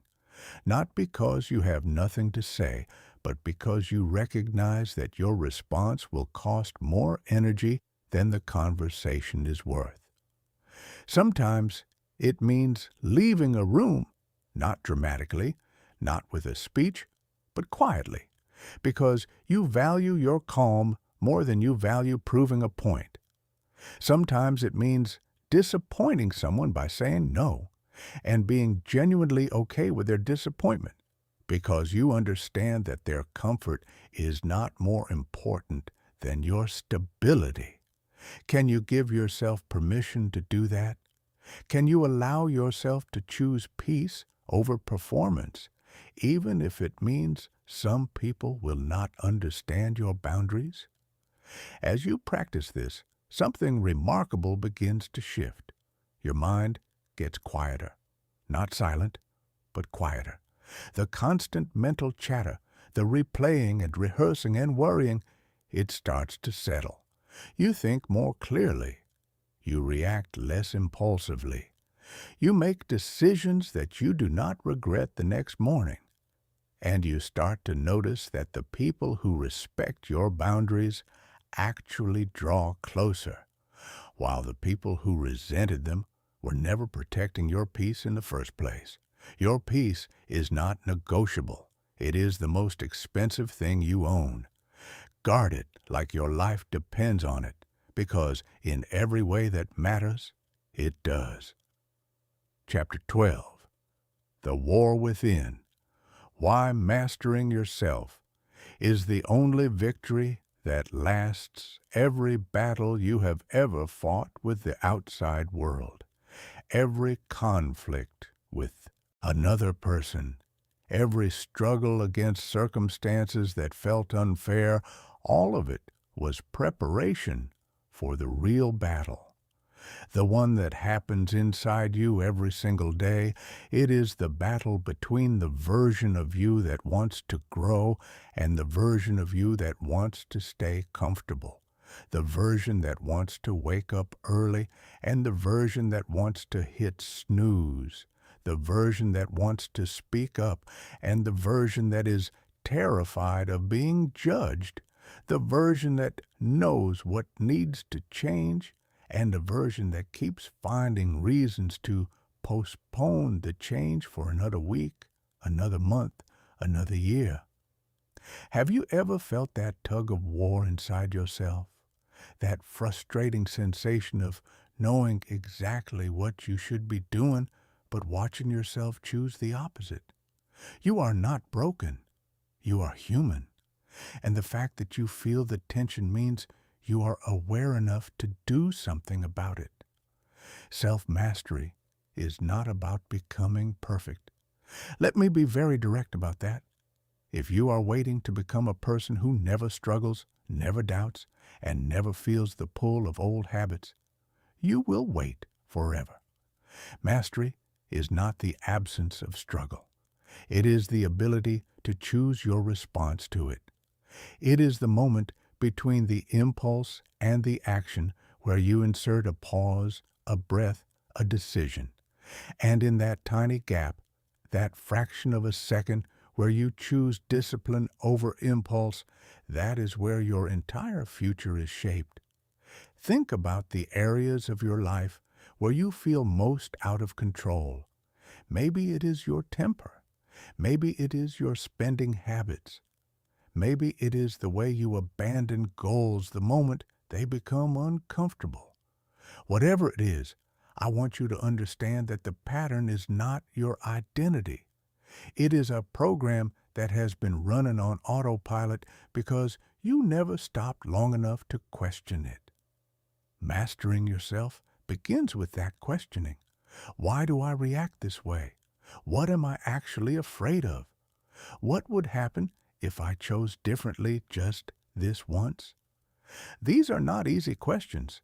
Speaker 1: Not because you have nothing to say, but because you recognize that your response will cost more energy than the conversation is worth. Sometimes it means leaving a room, not dramatically, not with a speech, but quietly, because you value your calm more than you value proving a point. Sometimes it means disappointing someone by saying no and being genuinely okay with their disappointment because you understand that their comfort is not more important than your stability. Can you give yourself permission to do that? Can you allow yourself to choose peace over performance, even if it means some people will not understand your boundaries? As you practice this, something remarkable begins to shift. Your mind gets quieter, not silent, but quieter. The constant mental chatter, the replaying and rehearsing and worrying, it starts to settle. You think more clearly. You react less impulsively. You make decisions that you do not regret the next morning. And you start to notice that the people who respect your boundaries actually draw closer, while the people who resented them were never protecting your peace in the first place. Your peace is not negotiable. It is the most expensive thing you own. Guard it like your life depends on it, because in every way that matters, it does. Chapter 12. The War Within. Why mastering yourself is the only victory that lasts every battle you have ever fought with the outside world, every conflict with another person, every struggle against circumstances that felt unfair. All of it was preparation for the real battle, the one that happens inside you every single day. It is the battle between the version of you that wants to grow and the version of you that wants to stay comfortable, the version that wants to wake up early and the version that wants to hit snooze, the version that wants to speak up and the version that is terrified of being judged, the version that knows what needs to change and a version that keeps finding reasons to postpone the change for another week, another month, another year. Have you ever felt that tug of war inside yourself? That frustrating sensation of knowing exactly what you should be doing, but watching yourself choose the opposite? You are not broken. You are human. And the fact that you feel the tension means you are aware enough to do something about it. Self-mastery is not about becoming perfect. Let me be very direct about that. If you are waiting to become a person who never struggles, never doubts, and never feels the pull of old habits, you will wait forever. Mastery is not the absence of struggle. It is the ability to choose your response to it. It is the moment between the impulse and the action where you insert a pause, a breath, a decision. And in that tiny gap, that fraction of a second where you choose discipline over impulse, that is where your entire future is shaped. Think about the areas of your life where you feel most out of control. Maybe it is your temper. Maybe it is your spending habits. Maybe it is the way you abandon goals the moment they become uncomfortable. Whatever it is, I want you to understand that the pattern is not your identity. It is a program that has been running on autopilot because you never stopped long enough to question it. Mastering yourself begins with that questioning. Why do I react this way? What am I actually afraid of? What would happen if I chose differently just this once? These are not easy questions.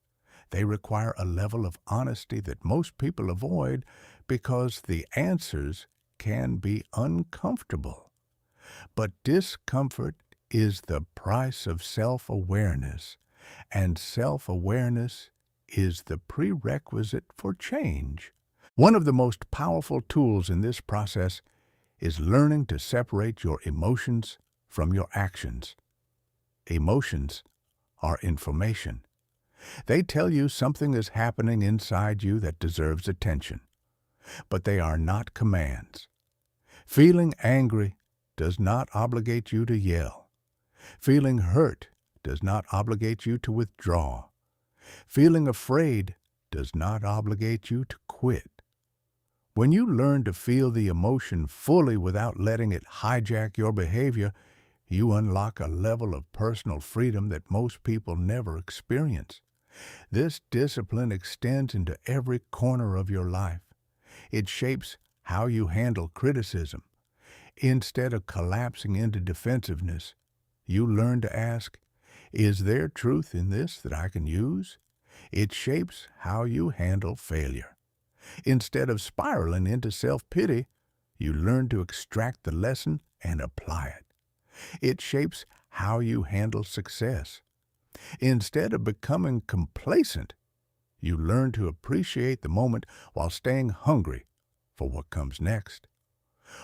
Speaker 1: They require a level of honesty that most people avoid because the answers can be uncomfortable. But discomfort is the price of self-awareness, and self-awareness is the prerequisite for change. One of the most powerful tools in this process is learning to separate your emotions from your actions. Emotions are information. They tell you something is happening inside you that deserves attention, but they are not commands. Feeling angry does not obligate you to yell. Feeling hurt does not obligate you to withdraw. Feeling afraid does not obligate you to quit. When you learn to feel the emotion fully without letting it hijack your behavior, you unlock a level of personal freedom that most people never experience. This discipline extends into every corner of your life. It shapes how you handle criticism. Instead of collapsing into defensiveness, you learn to ask, is there truth in this that I can use? It shapes how you handle failure. Instead of spiraling into self-pity, you learn to extract the lesson and apply it. It shapes how you handle success. Instead of becoming complacent, you learn to appreciate the moment while staying hungry for what comes next.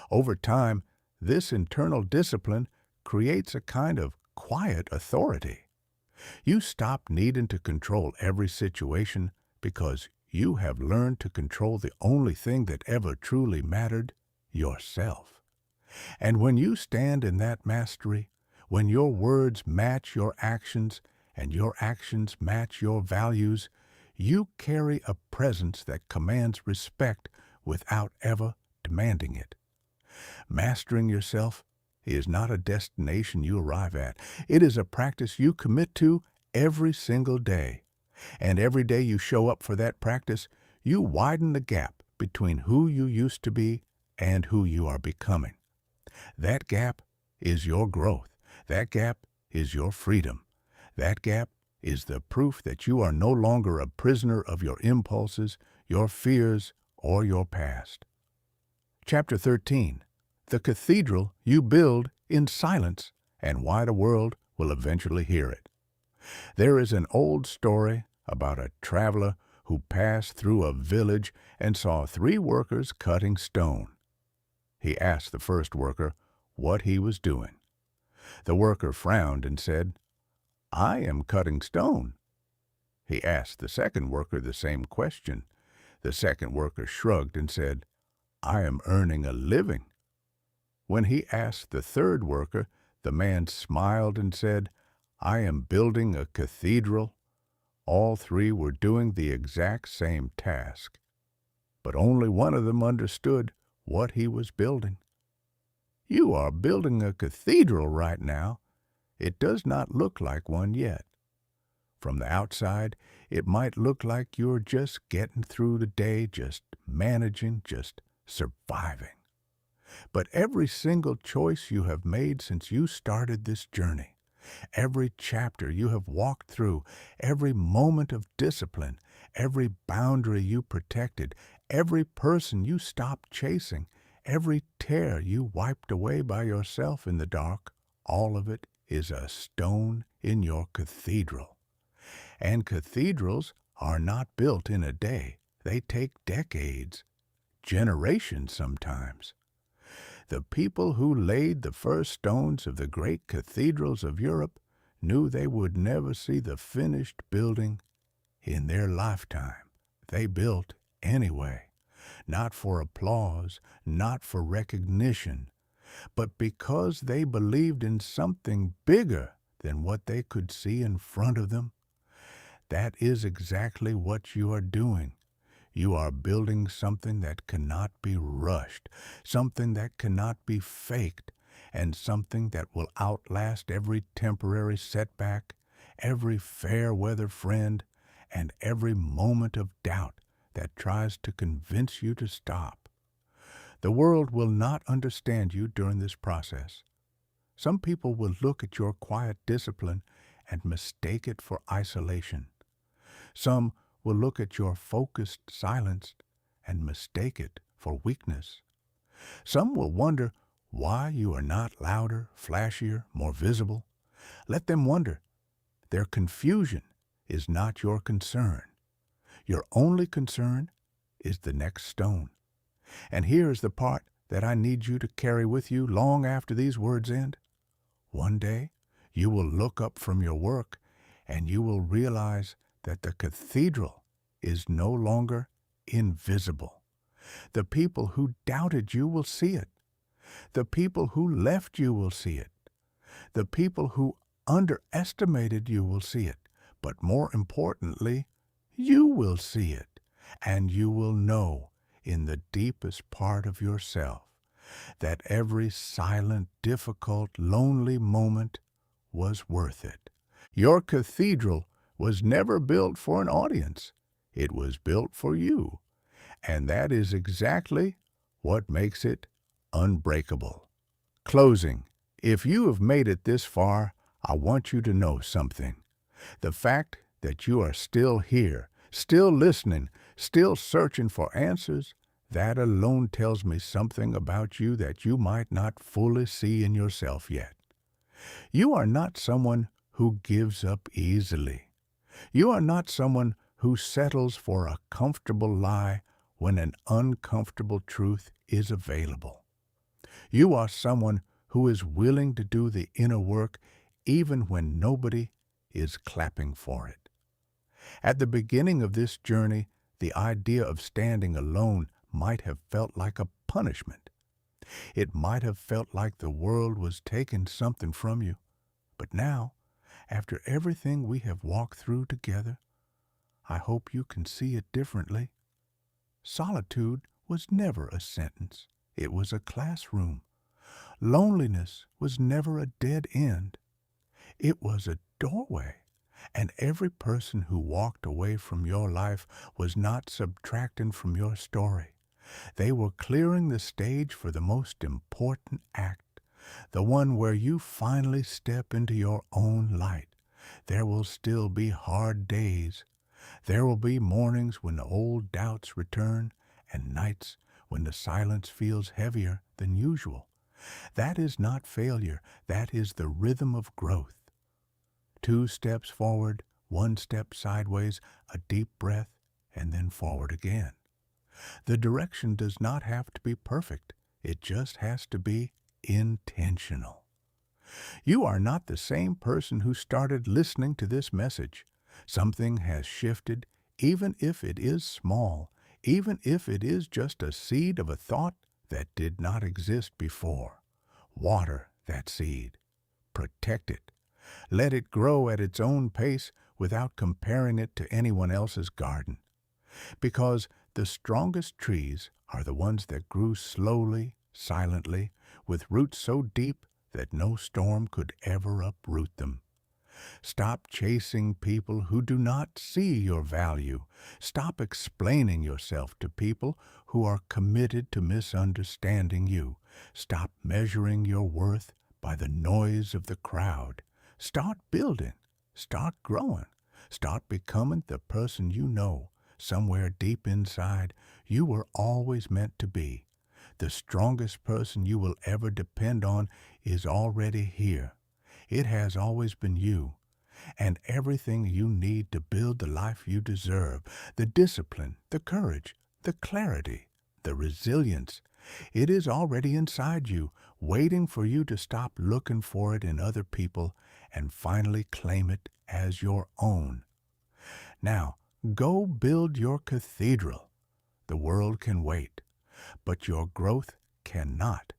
Speaker 1: Over time, this internal discipline creates a kind of quiet authority. You stop needing to control every situation because you have learned to control the only thing that ever truly mattered, yourself. And when you stand in that mastery, when your words match your actions and your actions match your values, you carry a presence that commands respect without ever demanding it. Mastering yourself is not a destination you arrive at. It is a practice you commit to every single day. And every day you show up for that practice, you widen the gap between who you used to be and who you are becoming. That gap is your growth. That gap is your freedom. That gap is the proof that you are no longer a prisoner of your impulses, your fears, or your past. Chapter 13. The cathedral you build in silence and why the world will eventually hear it. There is an old story about a traveler who passed through a village and saw 3 workers cutting stone. He asked the first worker what he was doing. The worker frowned and said, "I am cutting stone." He asked the second worker the same question. The second worker shrugged and said, "I am earning a living." When he asked the third worker, the man smiled and said, "I am building a cathedral." All 3 were doing the exact same task, but only one of them understood what he was building. You are building a cathedral right now. It does not look like one yet. From the outside, it might look like you're just getting through the day, just managing, just surviving. But every single choice you have made since you started this journey, every chapter you have walked through, every moment of discipline, every boundary you protected, every person you stopped chasing, every tear you wiped away by yourself in the dark, all of it is a stone in your cathedral. And cathedrals are not built in a day. They take decades, generations sometimes. The people who laid the first stones of the great cathedrals of Europe knew they would never see the finished building in their lifetime. They built anyway, not for applause, not for recognition, but because they believed in something bigger than what they could see in front of them. That is exactly what you are doing. You are building something that cannot be rushed, something that cannot be faked, and something that will outlast every temporary setback, every fair-weather friend, and every moment of doubt that tries to convince you to stop. The world will not understand you during this process. Some people will look at your quiet discipline and mistake it for isolation. Some will look at your focused silence and mistake it for weakness. Some will wonder why you are not louder, flashier, more visible. Let them wonder. Their confusion is not your concern. Your only concern is the next stone. And here is the part that I need you to carry with you long after these words end? One day, you will look up from your work and you will realize that the cathedral is no longer invisible. The people who doubted you will see it. The people who left you will see it. The people who underestimated you will see it. But more importantly, you will see it, and you will know in the deepest part of yourself that every silent, difficult, lonely moment was worth it. Your cathedral was never built for an audience. It was built for you, and that is exactly what makes it unbreakable. Closing. If you have made it this far, I want you to know something. The fact that you are still here, still listening, still searching for answers, that alone tells me something about you that you might not fully see in yourself yet. You are not someone who gives up easily. You are not someone who settles for a comfortable lie when an uncomfortable truth is available. You are someone who is willing to do the inner work even when nobody is clapping for it. At the beginning of this journey, the idea of standing alone might have felt like a punishment. It might have felt like the world was taking something from you. But now, after everything we have walked through together, I hope you can see it differently. Solitude was never a sentence. It was a classroom. Loneliness was never a dead end. It was a doorway. And every person who walked away from your life was not subtracting from your story. They were clearing the stage for the most important act, the one where you finally step into your own light. There will still be hard days. There will be mornings when the old doubts return and nights when the silence feels heavier than usual. That is not failure. That is the rhythm of growth. 2 steps forward, 1 step sideways, a deep breath, and then forward again. The direction does not have to be perfect. It just has to be intentional. You are not the same person who started listening to this message. Something has shifted, even if it is small, even if it is just a seed of a thought that did not exist before. Water that seed. Protect it. Let it grow at its own pace without comparing it to anyone else's garden. Because the strongest trees are the ones that grew slowly, silently, with roots so deep that no storm could ever uproot them. Stop chasing people who do not see your value. Stop explaining yourself to people who are committed to misunderstanding you. Stop measuring your worth by the noise of the crowd. Start building. Start growing. Start becoming the person you know, somewhere deep inside, you were always meant to be. The strongest person you will ever depend on is already here. It has always been you. And everything you need to build the life you deserve, the discipline, the courage, the clarity, the resilience, it is already inside you, waiting for you to stop looking for it in other people and finally claim it as your own. Now, go build your cathedral. The world can wait, but your growth cannot.